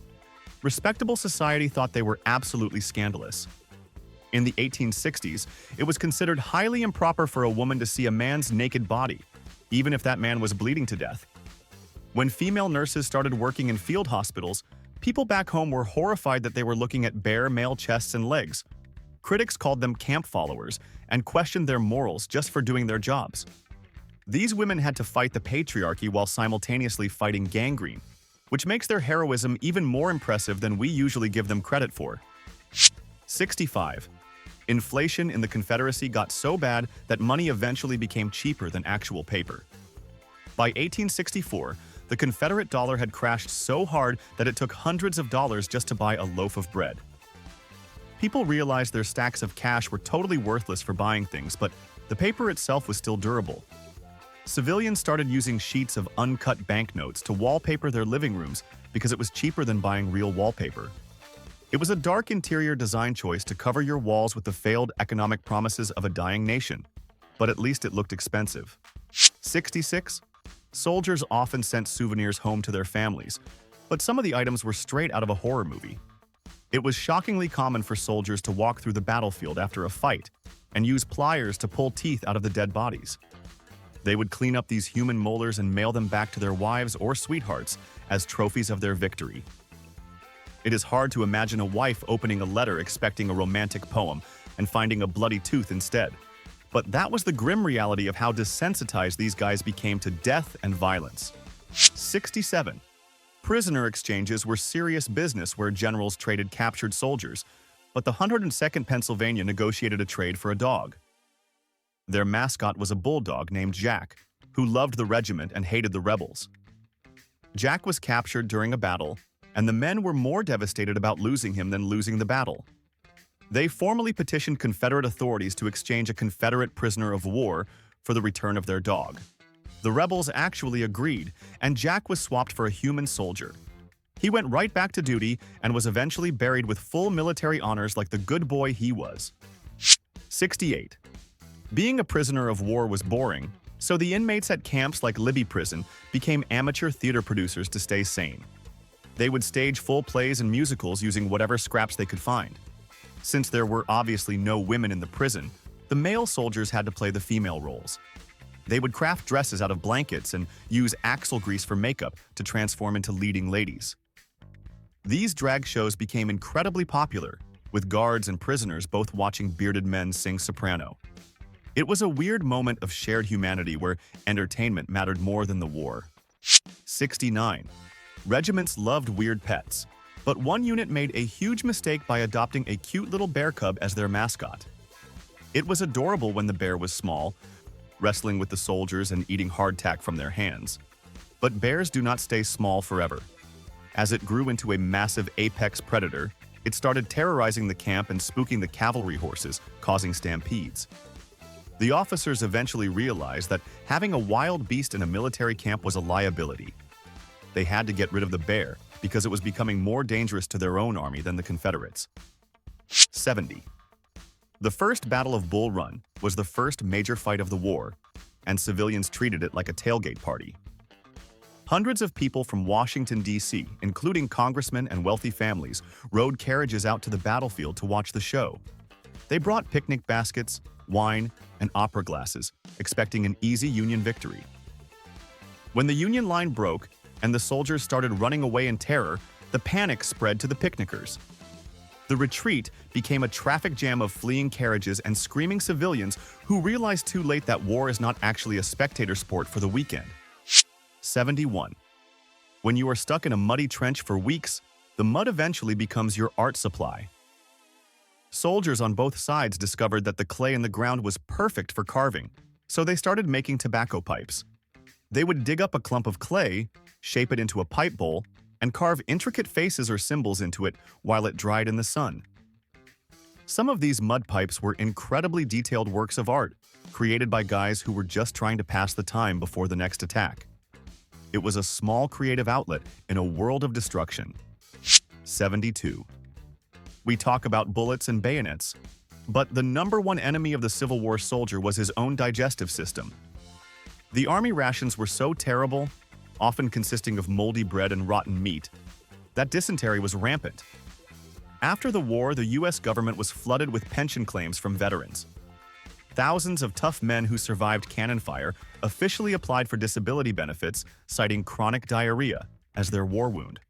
respectable society thought they were absolutely scandalous. In the 1860s, it was considered highly improper for a woman to see a man's naked body, even if that man was bleeding to death. When female nurses started working in field hospitals, people back home were horrified that they were looking at bare male chests and legs. Critics called them camp followers and questioned their morals just for doing their jobs. These women had to fight the patriarchy while simultaneously fighting gangrene, which makes their heroism even more impressive than we usually give them credit for. 65. Inflation in the Confederacy got so bad that money eventually became cheaper than actual paper. By 1864, the Confederate dollar had crashed so hard that it took hundreds of dollars just to buy a loaf of bread. People realized their stacks of cash were totally worthless for buying things, but the paper itself was still durable. Civilians started using sheets of uncut banknotes to wallpaper their living rooms because it was cheaper than buying real wallpaper. It was a dark interior design choice to cover your walls with the failed economic promises of a dying nation, but at least it looked expensive. 66. Soldiers often sent souvenirs home to their families, but some of the items were straight out of a horror movie. It was shockingly common for soldiers to walk through the battlefield after a fight and use pliers to pull teeth out of the dead bodies. They would clean up these human molars and mail them back to their wives or sweethearts as trophies of their victory. It is hard to imagine a wife opening a letter expecting a romantic poem and finding a bloody tooth instead. But that was the grim reality of how desensitized these guys became to death and violence. 67. Prisoner exchanges were serious business where generals traded captured soldiers, but the 102nd Pennsylvania negotiated a trade for a dog. Their mascot was a bulldog named Jack, who loved the regiment and hated the rebels. Jack was captured during a battle, and the men were more devastated about losing him than losing the battle. They formally petitioned Confederate authorities to exchange a Confederate prisoner of war for the return of their dog. The rebels actually agreed, and Jack was swapped for a human soldier. He went right back to duty and was eventually buried with full military honors like the good boy he was. 68. Being a prisoner of war was boring, so the inmates at camps like Libby Prison became amateur theater producers to stay sane. They would stage full plays and musicals using whatever scraps they could find. Since there were obviously no women in the prison, the male soldiers had to play the female roles. They would craft dresses out of blankets and use axle grease for makeup to transform into leading ladies. These drag shows became incredibly popular, with guards and prisoners both watching bearded men sing soprano. It was a weird moment of shared humanity where entertainment mattered more than the war. 69. Regiments loved weird pets, but one unit made a huge mistake by adopting a cute little bear cub as their mascot. It was adorable when the bear was small, wrestling with the soldiers and eating hardtack from their hands. But bears do not stay small forever. As it grew into a massive apex predator, it started terrorizing the camp and spooking the cavalry horses, causing stampedes. The officers eventually realized that having a wild beast in a military camp was a liability. They had to get rid of the bear because it was becoming more dangerous to their own army than the Confederates. 70. The First Battle of Bull Run was the first major fight of the war, and civilians treated it like a tailgate party. Hundreds of people from Washington, D.C., including congressmen and wealthy families, rode carriages out to the battlefield to watch the show. They brought picnic baskets, wine, and opera glasses, expecting an easy Union victory. When the Union line broke and the soldiers started running away in terror, the panic spread to the picnickers. The retreat became a traffic jam of fleeing carriages and screaming civilians who realized too late that war is not actually a spectator sport for the weekend. 71. When you are stuck in a muddy trench for weeks, the mud eventually becomes your art supply. Soldiers on both sides discovered that the clay in the ground was perfect for carving, so they started making tobacco pipes. They would dig up a clump of clay, shape it into a pipe bowl, and carve intricate faces or symbols into it while it dried in the sun. Some of these mud pipes were incredibly detailed works of art, created by guys who were just trying to pass the time before the next attack. It was a small creative outlet in a world of destruction. 72. We talk about bullets and bayonets, but the number one enemy of the Civil War soldier was his own digestive system. The army rations were so terrible, often consisting of moldy bread and rotten meat, that dysentery was rampant. After the war, the U.S. government was flooded with pension claims from veterans. Thousands of tough men who survived cannon fire officially applied for disability benefits, citing chronic diarrhea as their war wound.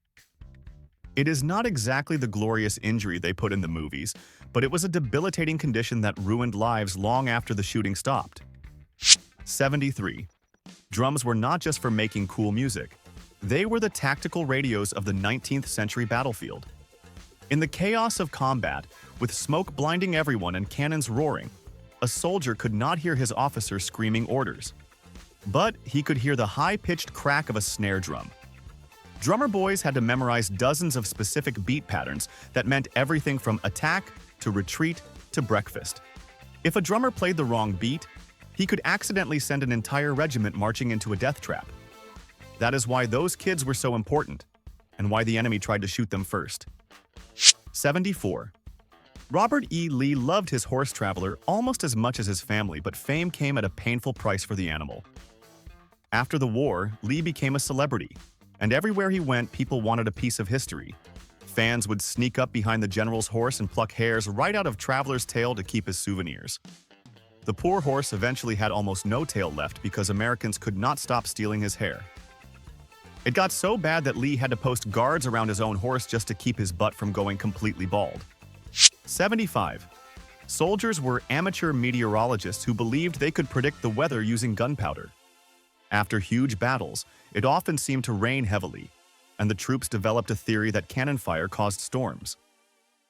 It is not exactly the glorious injury they put in the movies, but it was a debilitating condition that ruined lives long after the shooting stopped. 73. Drums were not just for making cool music. They were the tactical radios of the 19th century battlefield. In the chaos of combat, with smoke blinding everyone and cannons roaring, a soldier could not hear his officer screaming orders. But he could hear the high-pitched crack of a snare drum. Drummer boys had to memorize dozens of specific beat patterns that meant everything from attack to retreat to breakfast. If a drummer played the wrong beat, he could accidentally send an entire regiment marching into a death trap. That is why those kids were so important, and why the enemy tried to shoot them first. 74. Robert E. Lee loved his horse traveler almost as much as his family, but fame came at a painful price for the animal. After the war, Lee became a celebrity, and everywhere he went, people wanted a piece of history. Fans would sneak up behind the general's horse and pluck hairs right out of Traveler's tail to keep as souvenirs. The poor horse eventually had almost no tail left because Americans could not stop stealing his hair. It got so bad that Lee had to post guards around his own horse just to keep his butt from going completely bald. 75. Soldiers were amateur meteorologists who believed they could predict the weather using gunpowder. After huge battles, it often seemed to rain heavily, and the troops developed a theory that cannon fire caused storms.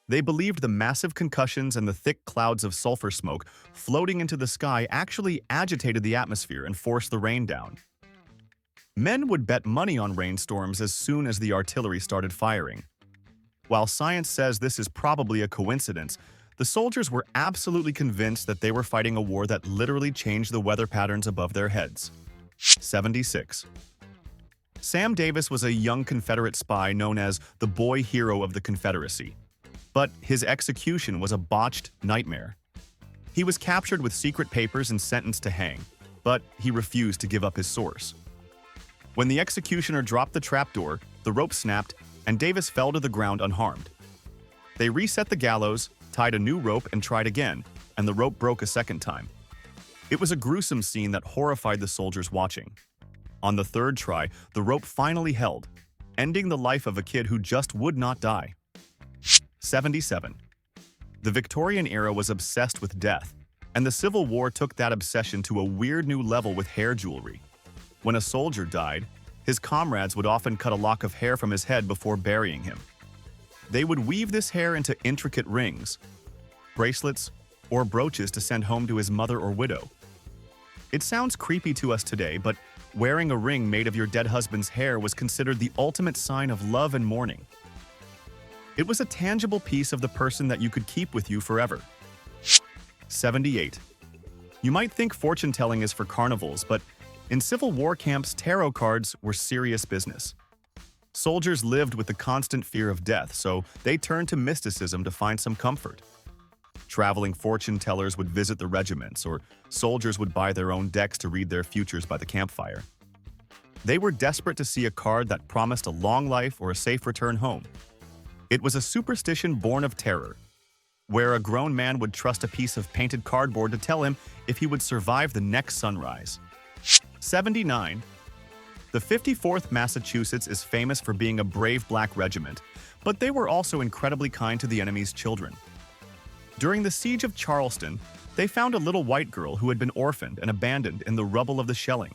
They believed the massive concussions and the thick clouds of sulfur smoke floating into the sky actually agitated the atmosphere and forced the rain down. Men would bet money on rainstorms as soon as the artillery started firing. While science says this is probably a coincidence, the soldiers were absolutely convinced that they were fighting a war that literally changed the weather patterns above their heads. 76. Sam Davis was a young Confederate spy known as the boy hero of the Confederacy. But his execution was a botched nightmare. He was captured with secret papers and sentenced to hang, but he refused to give up his source. When the executioner dropped the trapdoor, the rope snapped, and Davis fell to the ground unharmed. They reset the gallows, tied a new rope, and tried again, and the rope broke a second time. It was a gruesome scene that horrified the soldiers watching. On the third try, the rope finally held, ending the life of a kid who just would not die. 77. The Victorian era was obsessed with death, and the Civil War took that obsession to a weird new level with hair jewelry. When a soldier died, his comrades would often cut a lock of hair from his head before burying him. They would weave this hair into intricate rings, bracelets, or brooches to send home to his mother or widow. It sounds creepy to us today, but wearing a ring made of your dead husband's hair was considered the ultimate sign of love and mourning. It was a tangible piece of the person that you could keep with you forever. 78. You might think fortune-telling is for carnivals, but in Civil War camps, tarot cards were serious business. Soldiers lived with the constant fear of death, so they turned to mysticism to find some comfort. Traveling fortune tellers would visit the regiments, or soldiers would buy their own decks to read their futures by the campfire. They were desperate to see a card that promised a long life or a safe return home. It was a superstition born of terror, where a grown man would trust a piece of painted cardboard to tell him if he would survive the next sunrise. 79. The 54th Massachusetts is famous for being a brave black regiment, but they were also incredibly kind to the enemy's children. During the siege of Charleston, they found a little white girl who had been orphaned and abandoned in the rubble of the shelling.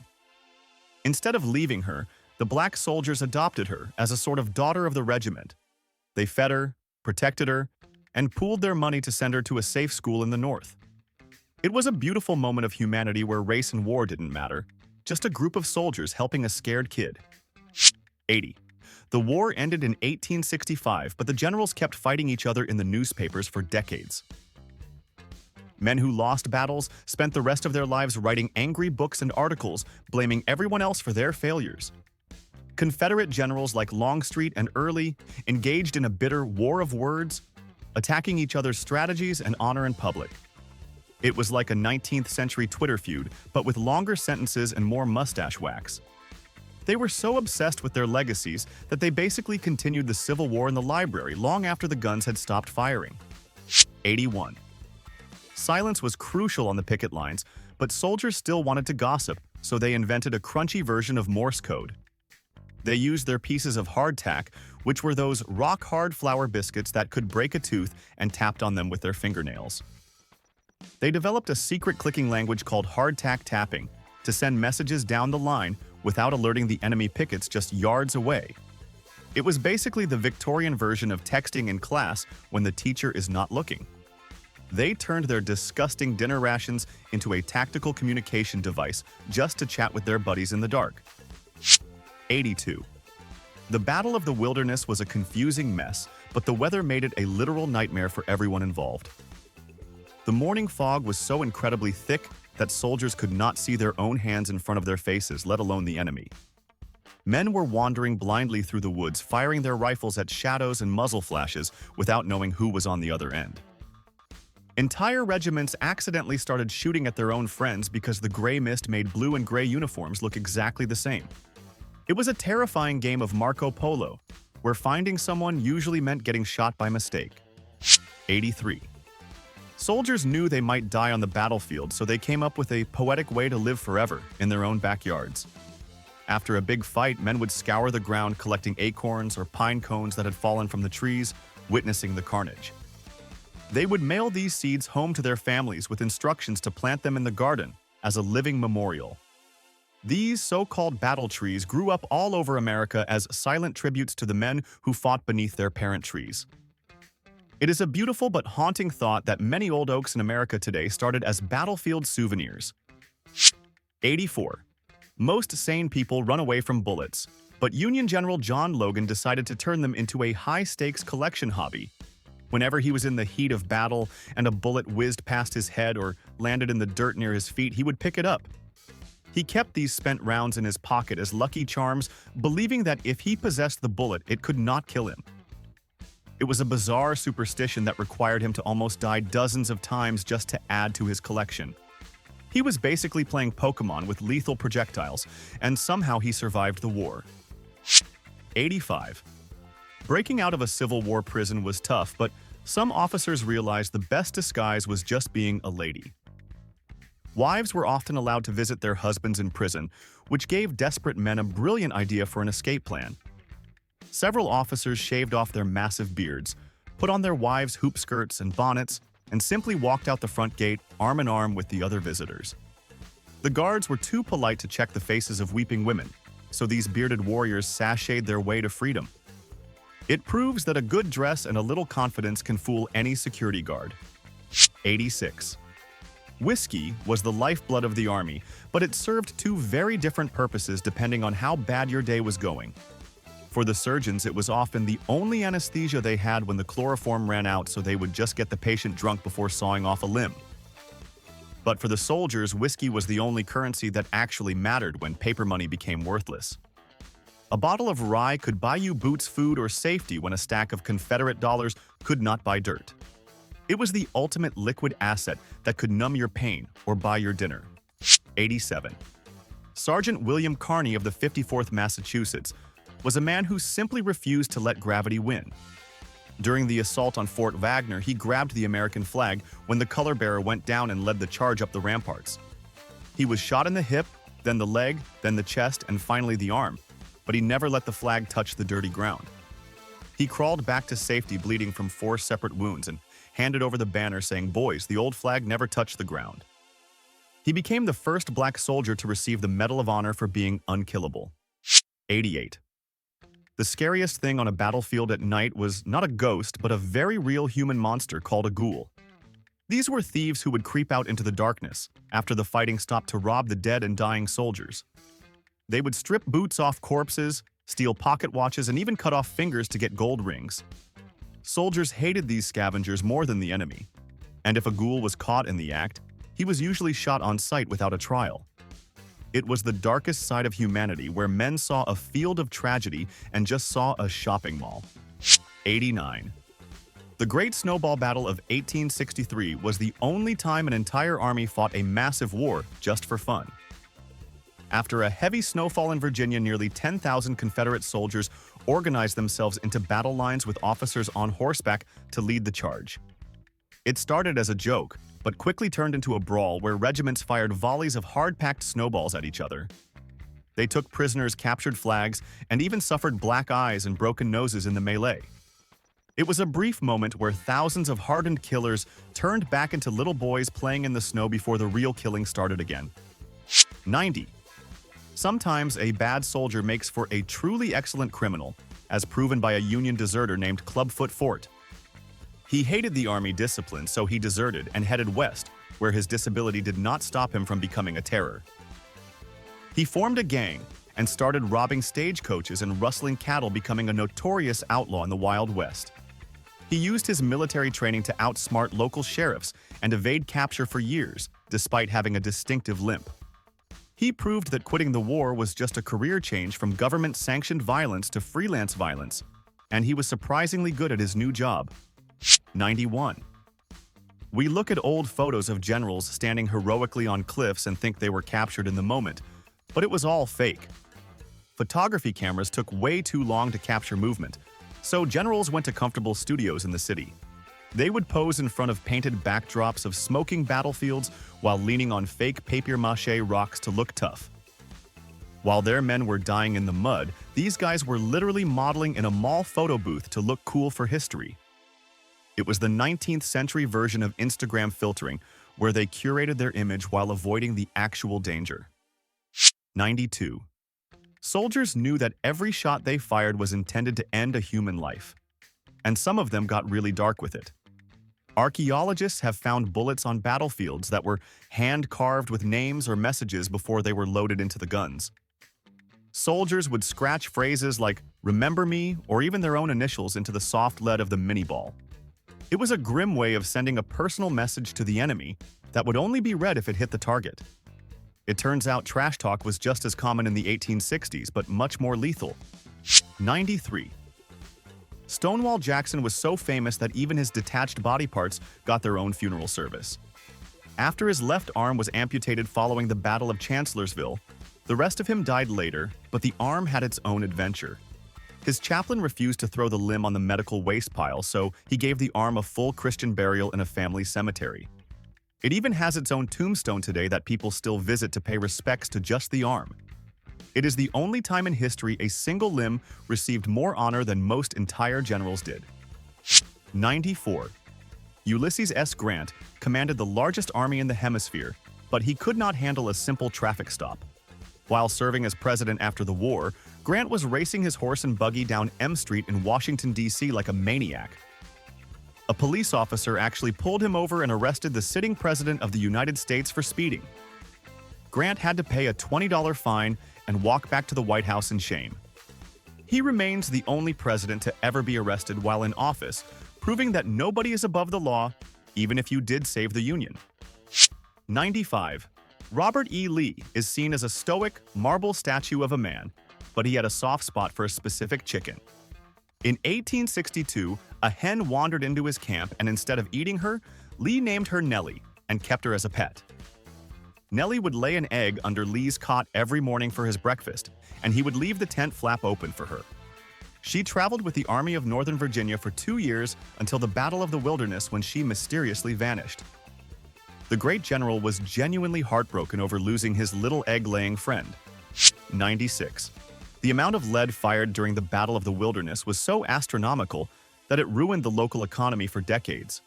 Instead of leaving her, the black soldiers adopted her as a sort of daughter of the regiment. They fed her, protected her, and pooled their money to send her to a safe school in the North. It was a beautiful moment of humanity where race and war didn't matter, just a group of soldiers helping a scared kid. 80. The war ended in 1865, but the generals kept fighting each other in the newspapers for decades. Men who lost battles spent the rest of their lives writing angry books and articles, blaming everyone else for their failures. Confederate generals like Longstreet and Early engaged in a bitter war of words, attacking each other's strategies and honor in public. It was like a 19th century Twitter feud, but with longer sentences and more mustache wax. They were so obsessed with their legacies that they basically continued the Civil War in the library long after the guns had stopped firing. 81. Silence was crucial on the picket lines, but soldiers still wanted to gossip, so they invented a crunchy version of Morse code. They used their pieces of hardtack, which were those rock-hard flour biscuits that could break a tooth, and tapped on them with their fingernails. They developed a secret clicking language called hardtack tapping to send messages down the line without alerting the enemy pickets just yards away. It was basically the Victorian version of texting in class when the teacher is not looking. They turned their disgusting dinner rations into a tactical communication device just to chat with their buddies in the dark. 82. The Battle of the Wilderness was a confusing mess, but the weather made it a literal nightmare for everyone involved. The morning fog was so incredibly thick that soldiers could not see their own hands in front of their faces, let alone the enemy. Men were wandering blindly through the woods, firing their rifles at shadows and muzzle flashes without knowing who was on the other end. Entire regiments accidentally started shooting at their own friends because the gray mist made blue and gray uniforms look exactly the same. It was a terrifying game of Marco Polo, where finding someone usually meant getting shot by mistake. 83. Soldiers knew they might die on the battlefield, so they came up with a poetic way to live forever in their own backyards. After a big fight, men would scour the ground collecting acorns or pine cones that had fallen from the trees, witnessing the carnage. They would mail these seeds home to their families with instructions to plant them in the garden as a living memorial. These so-called battle trees grew up all over America as silent tributes to the men who fought beneath their parent trees. It is a beautiful but haunting thought that many old oaks in America today started as battlefield souvenirs. 84. Most sane people run away from bullets, but Union General John Logan decided to turn them into a high-stakes collection hobby. Whenever he was in the heat of battle and a bullet whizzed past his head or landed in the dirt near his feet, he would pick it up. He kept these spent rounds in his pocket as lucky charms, believing that if he possessed the bullet, it could not kill him. It was a bizarre superstition that required him to almost die dozens of times just to add to his collection. He was basically playing Pokemon with lethal projectiles, and somehow he survived the war. 85. Breaking out of a Civil War prison was tough, but some officers realized the best disguise was just being a lady. Wives were often allowed to visit their husbands in prison, which gave desperate men a brilliant idea for an escape plan. Several officers shaved off their massive beards, put on their wives' hoop skirts and bonnets, and simply walked out the front gate arm in arm with the other visitors. The guards were too polite to check the faces of weeping women, so these bearded warriors sashayed their way to freedom. It proves that a good dress and a little confidence can fool any security guard. 86. Whiskey was the lifeblood of the army, but it served two very different purposes depending on how bad your day was going. For the surgeons, it was often the only anesthesia they had when the chloroform ran out, so they would just get the patient drunk before sawing off a limb. But for the soldiers, whiskey was the only currency that actually mattered when paper money became worthless. A bottle of rye could buy you boots, food, or safety when a stack of Confederate dollars could not buy dirt. It was the ultimate liquid asset that could numb your pain or buy your dinner. 87. Sergeant William Carney of the 54th Massachusetts was a man who simply refused to let gravity win. During the assault on Fort Wagner, he grabbed the American flag when the color bearer went down and led the charge up the ramparts. He was shot in the hip, then the leg, then the chest, and finally the arm, but he never let the flag touch the dirty ground. He crawled back to safety bleeding from 4 separate wounds and handed over the banner saying, "Boys, the old flag never touched the ground." He became the first black soldier to receive the Medal of Honor for being unkillable. 88. The scariest thing on a battlefield at night was not a ghost, but a very real human monster called a ghoul. These were thieves who would creep out into the darkness after the fighting stopped to rob the dead and dying soldiers. They would strip boots off corpses, steal pocket watches, and even cut off fingers to get gold rings. Soldiers hated these scavengers more than the enemy, and if a ghoul was caught in the act, he was usually shot on sight without a trial. It was the darkest side of humanity where men saw a field of tragedy and just saw a shopping mall. 89. The Great Snowball Battle of 1863 was the only time an entire army fought a massive war just for fun. After a heavy snowfall in Virginia, nearly 10,000 Confederate soldiers organized themselves into battle lines with officers on horseback to lead the charge. It started as a joke, but quickly turned into a brawl where regiments fired volleys of hard-packed snowballs at each other. They took prisoners, captured flags, and even suffered black eyes and broken noses in the melee. It was a brief moment where thousands of hardened killers turned back into little boys playing in the snow before the real killing started again. 90. Sometimes a bad soldier makes for a truly excellent criminal, as proven by a Union deserter named Clubfoot Fort. He hated the army discipline, so he deserted and headed west, where his disability did not stop him from becoming a terror. He formed a gang and started robbing stagecoaches and rustling cattle, becoming a notorious outlaw in the Wild West. He used his military training to outsmart local sheriffs and evade capture for years, despite having a distinctive limp. He proved that quitting the war was just a career change from government-sanctioned violence to freelance violence, and he was surprisingly good at his new job. 91. We look at old photos of generals standing heroically on cliffs and think they were captured in the moment, but it was all fake. Photography cameras took way too long to capture movement, so generals went to comfortable studios in the city. They would pose in front of painted backdrops of smoking battlefields while leaning on fake papier-mâché rocks to look tough. While their men were dying in the mud, these guys were literally modeling in a mall photo booth to look cool for history. It was the 19th century version of Instagram filtering, where they curated their image while avoiding the actual danger. 92. Soldiers knew that every shot they fired was intended to end a human life, and some of them got really dark with it. Archaeologists have found bullets on battlefields that were hand-carved with names or messages before they were loaded into the guns. Soldiers would scratch phrases like "remember me" or even their own initials into the soft lead of the mini-ball. It was a grim way of sending a personal message to the enemy that would only be read if it hit the target. It turns out trash talk was just as common in the 1860s, but much more lethal. 93. Stonewall Jackson was so famous that even his detached body parts got their own funeral service. After his left arm was amputated following the Battle of Chancellorsville, the rest of him died later, but the arm had its own adventure. His chaplain refused to throw the limb on the medical waste pile, so he gave the arm a full Christian burial in a family cemetery. It even has its own tombstone today that people still visit to pay respects to just the arm. It is the only time in history a single limb received more honor than most entire generals did. 94. Ulysses S. Grant commanded the largest army in the hemisphere, but he could not handle a simple traffic stop. While serving as president after the war, Grant was racing his horse and buggy down M Street in Washington, D.C. like a maniac. A police officer actually pulled him over and arrested the sitting president of the United States for speeding. Grant had to pay a $20 fine and walk back to the White House in shame. He remains the only president to ever be arrested while in office, proving that nobody is above the law, even if you did save the Union. 95. Robert E. Lee is seen as a stoic, marble statue of a man, but he had a soft spot for a specific chicken. In 1862, a hen wandered into his camp, and instead of eating her, Lee named her Nellie and kept her as a pet. Nellie would lay an egg under Lee's cot every morning for his breakfast, and he would leave the tent flap open for her. She traveled with the Army of Northern Virginia for 2 years until the Battle of the Wilderness, when she mysteriously vanished. The great general was genuinely heartbroken over losing his little egg-laying friend. 96. The amount of lead fired during the Battle of the Wilderness was so astronomical that it ruined the local economy for decades.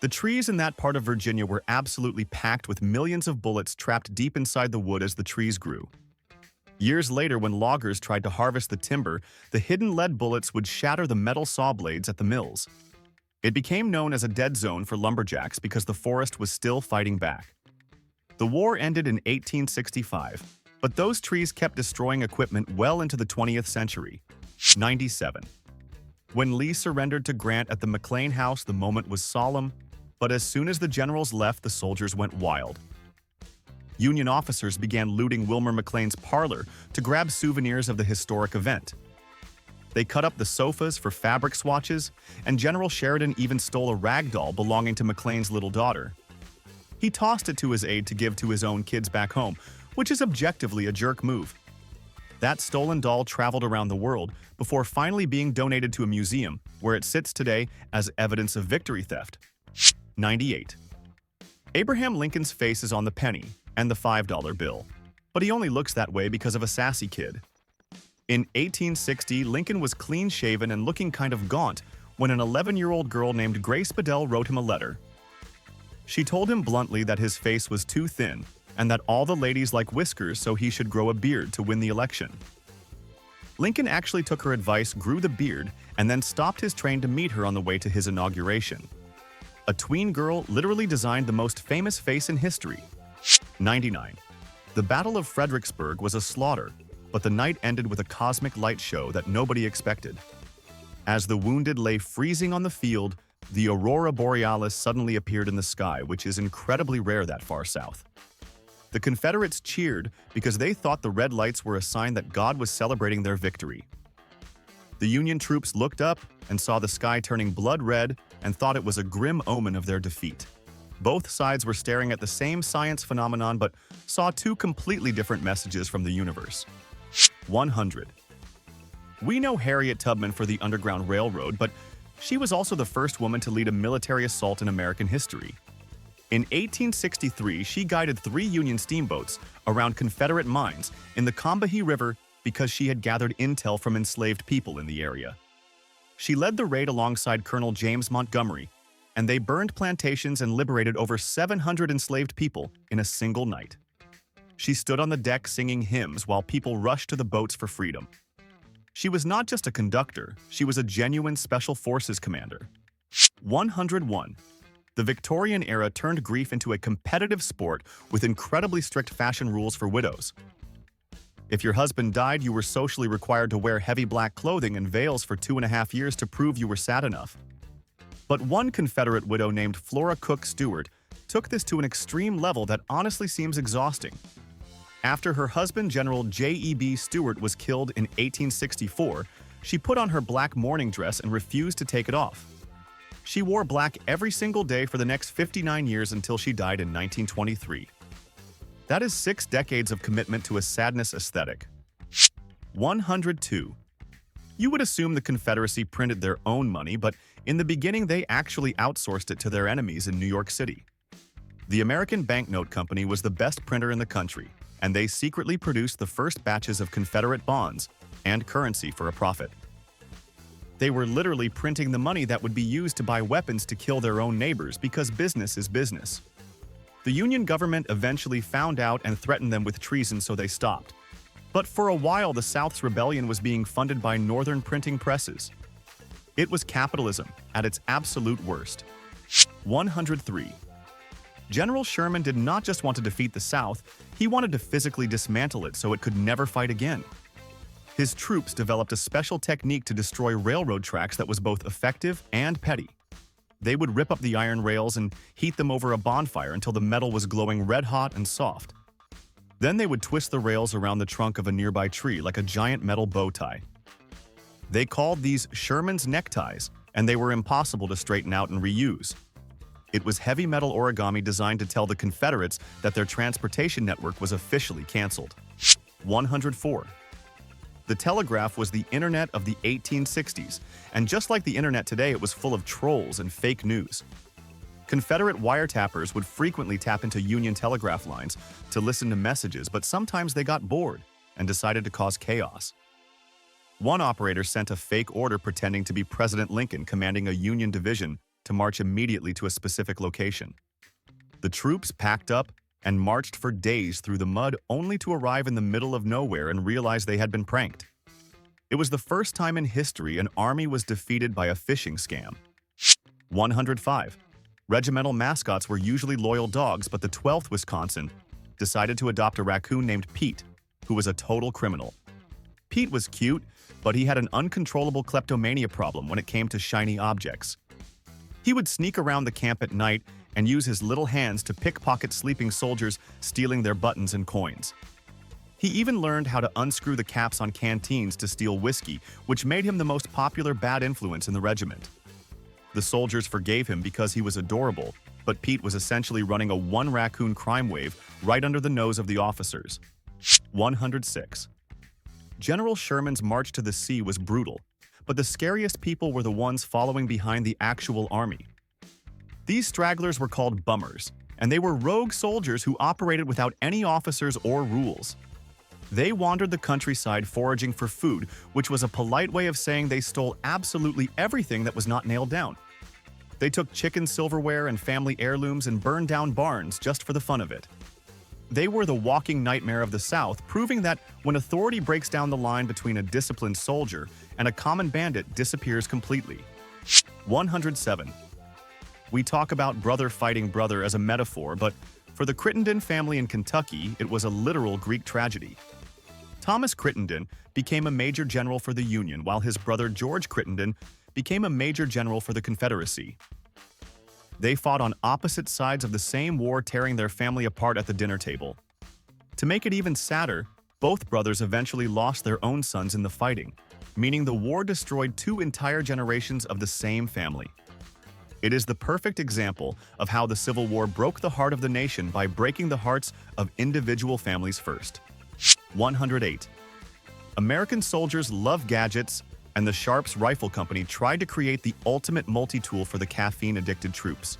The trees in that part of Virginia were absolutely packed with millions of bullets trapped deep inside the wood as the trees grew. Years later, when loggers tried to harvest the timber, the hidden lead bullets would shatter the metal saw blades at the mills. It became known as a dead zone for lumberjacks because the forest was still fighting back. The war ended in 1865, but those trees kept destroying equipment well into the 20th century. 97. When Lee surrendered to Grant at the McLean House, the moment was solemn, but as soon as the generals left, the soldiers went wild. Union officers began looting Wilmer McLean's parlor to grab souvenirs of the historic event. They cut up the sofas for fabric swatches, and General Sheridan even stole a rag doll belonging to McLean's little daughter. He tossed it to his aide to give to his own kids back home, which is objectively a jerk move. That stolen doll traveled around the world before finally being donated to a museum, where it sits today as evidence of victory theft. 98. Abraham Lincoln's face is on the penny and the $5 bill, but he only looks that way because of a sassy kid. In 1860, Lincoln was clean-shaven and looking kind of gaunt when an 11-year-old girl named Grace Bedell wrote him a letter. She told him bluntly that his face was too thin and that all the ladies like whiskers, so he should grow a beard to win the election. Lincoln actually took her advice, grew the beard, and then stopped his train to meet her on the way to his inauguration. A tween girl literally designed the most famous face in history. 99. The Battle of Fredericksburg was a slaughter, but the night ended with a cosmic light show that nobody expected. As the wounded lay freezing on the field, the aurora borealis suddenly appeared in the sky, which is incredibly rare that far south. The Confederates cheered because they thought the red lights were a sign that God was celebrating their victory. The Union troops looked up and saw the sky turning blood red and thought it was a grim omen of their defeat. Both sides were staring at the same science phenomenon but saw two completely different messages from the universe. 100. We know Harriet Tubman for the Underground Railroad, but she was also the first woman to lead a military assault in American history. In 1863, she guided 3 Union steamboats around Confederate mines in the Combahee River because she had gathered intel from enslaved people in the area. She led the raid alongside Colonel James Montgomery, and they burned plantations and liberated over 700 enslaved people in a single night. She stood on the deck singing hymns while people rushed to the boats for freedom. She was not just a conductor, she was a genuine Special Forces commander. 101. The Victorian era turned grief into a competitive sport with incredibly strict fashion rules for widows. If your husband died, you were socially required to wear heavy black clothing and veils for 2.5 years to prove you were sad enough. But one Confederate widow named Flora Cook Stewart took this to an extreme level that honestly seems exhausting. After her husband, General J.E.B. Stuart, was killed in 1864, She put on her black morning dress and refused to take it off. She wore black every single day for the next 59 years until she died in 1923. That is 6 decades of commitment to a sadness aesthetic. 102. You would assume the Confederacy printed their own money, but in the beginning they actually outsourced it to their enemies in New York City. The American Banknote Company was the best printer in the country, and they secretly produced the first batches of Confederate bonds and currency for a profit. They were literally printing the money that would be used to buy weapons to kill their own neighbors because business is business. The Union government eventually found out and threatened them with treason, so they stopped. But for a while, the South's rebellion was being funded by Northern printing presses. It was capitalism at its absolute worst. 103. General Sherman did not just want to defeat the South, he wanted to physically dismantle it so it could never fight again. His troops developed a special technique to destroy railroad tracks that was both effective and petty. They would rip up the iron rails and heat them over a bonfire until the metal was glowing red-hot and soft. Then they would twist the rails around the trunk of a nearby tree like a giant metal bow tie. They called these Sherman's neckties, and they were impossible to straighten out and reuse. It was heavy metal origami designed to tell the Confederates that their transportation network was officially canceled. 104. The telegraph was the internet of the 1860s, and just like the internet today, it was full of trolls and fake news. Confederate wiretappers would frequently tap into Union telegraph lines to listen to messages, but sometimes they got bored and decided to cause chaos. One operator sent a fake order pretending to be President Lincoln commanding a Union division to march immediately to a specific location. The troops packed up and marched for days through the mud only to arrive in the middle of nowhere and realize they had been pranked. It was the first time in history an army was defeated by a phishing scam. 105. Regimental mascots were usually loyal dogs, but the 12th Wisconsin decided to adopt a raccoon named Pete, who was a total criminal. Pete was cute, but he had an uncontrollable kleptomania problem when it came to shiny objects. He would sneak around the camp at night and use his little hands to pickpocket sleeping soldiers, stealing their buttons and coins. He even learned how to unscrew the caps on canteens to steal whiskey, which made him the most popular bad influence in the regiment. The soldiers forgave him because he was adorable, but Pete was essentially running a one-raccoon crime wave right under the nose of the officers. 106. General Sherman's march to the sea was brutal, but the scariest people were the ones following behind the actual army. These stragglers were called bummers, and they were rogue soldiers who operated without any officers or rules. They wandered the countryside foraging for food, which was a polite way of saying they stole absolutely everything that was not nailed down. They took chicken silverware and family heirlooms and burned down barns just for the fun of it. They were the walking nightmare of the South, proving that when authority breaks down the line between a disciplined soldier and a common bandit disappears completely. 107. We talk about brother fighting brother as a metaphor, but for the Crittenden family in Kentucky, it was a literal Greek tragedy. Thomas Crittenden became a major general for the Union, while his brother George Crittenden became a major general for the Confederacy. They fought on opposite sides of the same war, tearing their family apart at the dinner table. To make it even sadder, both brothers eventually lost their own sons in the fighting, meaning the war destroyed 2 entire generations of the same family. It is the perfect example of how the Civil War broke the heart of the nation by breaking the hearts of individual families first. 108. American soldiers love gadgets, and the Sharps Rifle Company tried to create the ultimate multi-tool for the caffeine-addicted troops.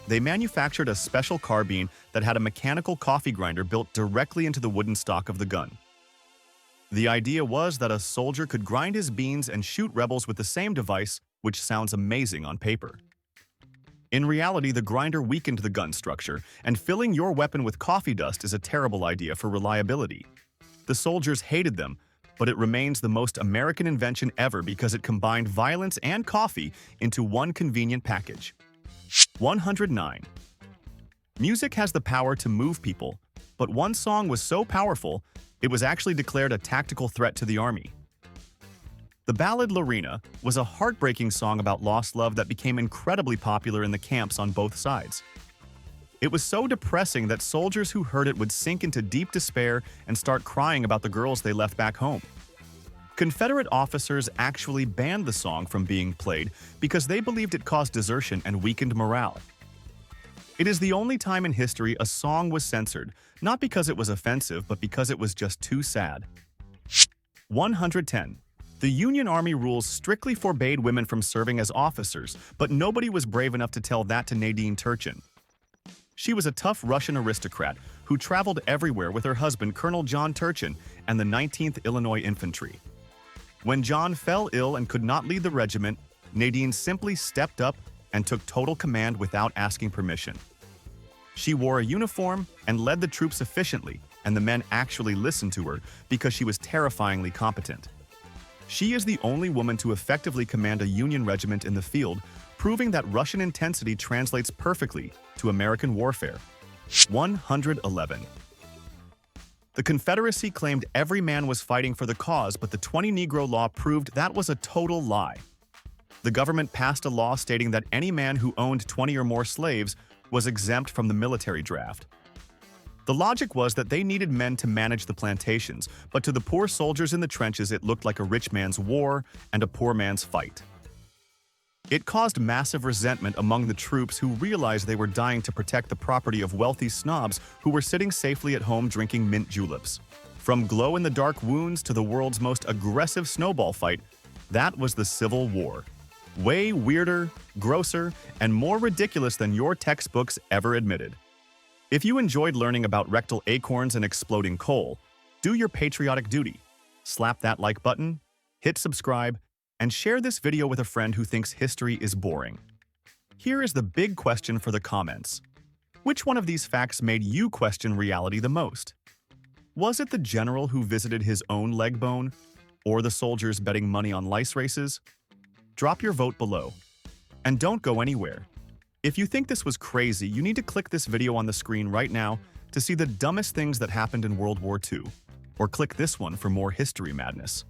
They manufactured a special carbine that had a mechanical coffee grinder built directly into the wooden stock of the gun. The idea was that a soldier could grind his beans and shoot rebels with the same device, which sounds amazing on paper. In reality, the grinder weakened the gun structure, and filling your weapon with coffee dust is a terrible idea for reliability. The soldiers hated them, but it remains the most American invention ever because it combined violence and coffee into one convenient package. 109. Music has the power to move people, but one song was so powerful, it was actually declared a tactical threat to the army. The ballad Lorena was a heartbreaking song about lost love that became incredibly popular in the camps on both sides. It was so depressing that soldiers who heard it would sink into deep despair and start crying about the girls they left back home. Confederate officers actually banned the song from being played because they believed it caused desertion and weakened morale. It is the only time in history a song was censored, not because it was offensive, but because it was just too sad. 110. The Union Army rules strictly forbade women from serving as officers, but nobody was brave enough to tell that to Nadine Turchin. She was a tough Russian aristocrat who traveled everywhere with her husband, Colonel John Turchin, and the 19th Illinois Infantry. When John fell ill and could not lead the regiment, Nadine simply stepped up and took total command without asking permission. She wore a uniform and led the troops efficiently, and the men actually listened to her because she was terrifyingly competent. She is the only woman to effectively command a Union regiment in the field, proving that Russian intensity translates perfectly to American warfare. 111. The Confederacy claimed every man was fighting for the cause, but the 20 Negro Law proved that was a total lie. The government passed a law stating that any man who owned 20 or more slaves was exempt from the military draft. The logic was that they needed men to manage the plantations, but to the poor soldiers in the trenches it looked like a rich man's war and a poor man's fight. It caused massive resentment among the troops who realized they were dying to protect the property of wealthy snobs who were sitting safely at home drinking mint juleps. From glow-in-the-dark wounds to the world's most aggressive snowball fight, that was the Civil War. Way weirder, grosser, and more ridiculous than your textbooks ever admitted. If you enjoyed learning about rectal acorns and exploding coal, do your patriotic duty. Slap that like button, hit subscribe, and share this video with a friend who thinks history is boring. Here is the big question for the comments. Which one of these facts made you question reality the most? Was it the general who visited his own leg bone? Or the soldiers betting money on lice races? Drop your vote below. And don't go anywhere. If you think this was crazy, you need to click this video on the screen right now to see the dumbest things that happened in World War II. Or click this one for more history madness.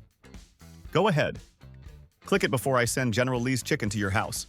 Go ahead. Click it before I send General Lee's chicken to your house.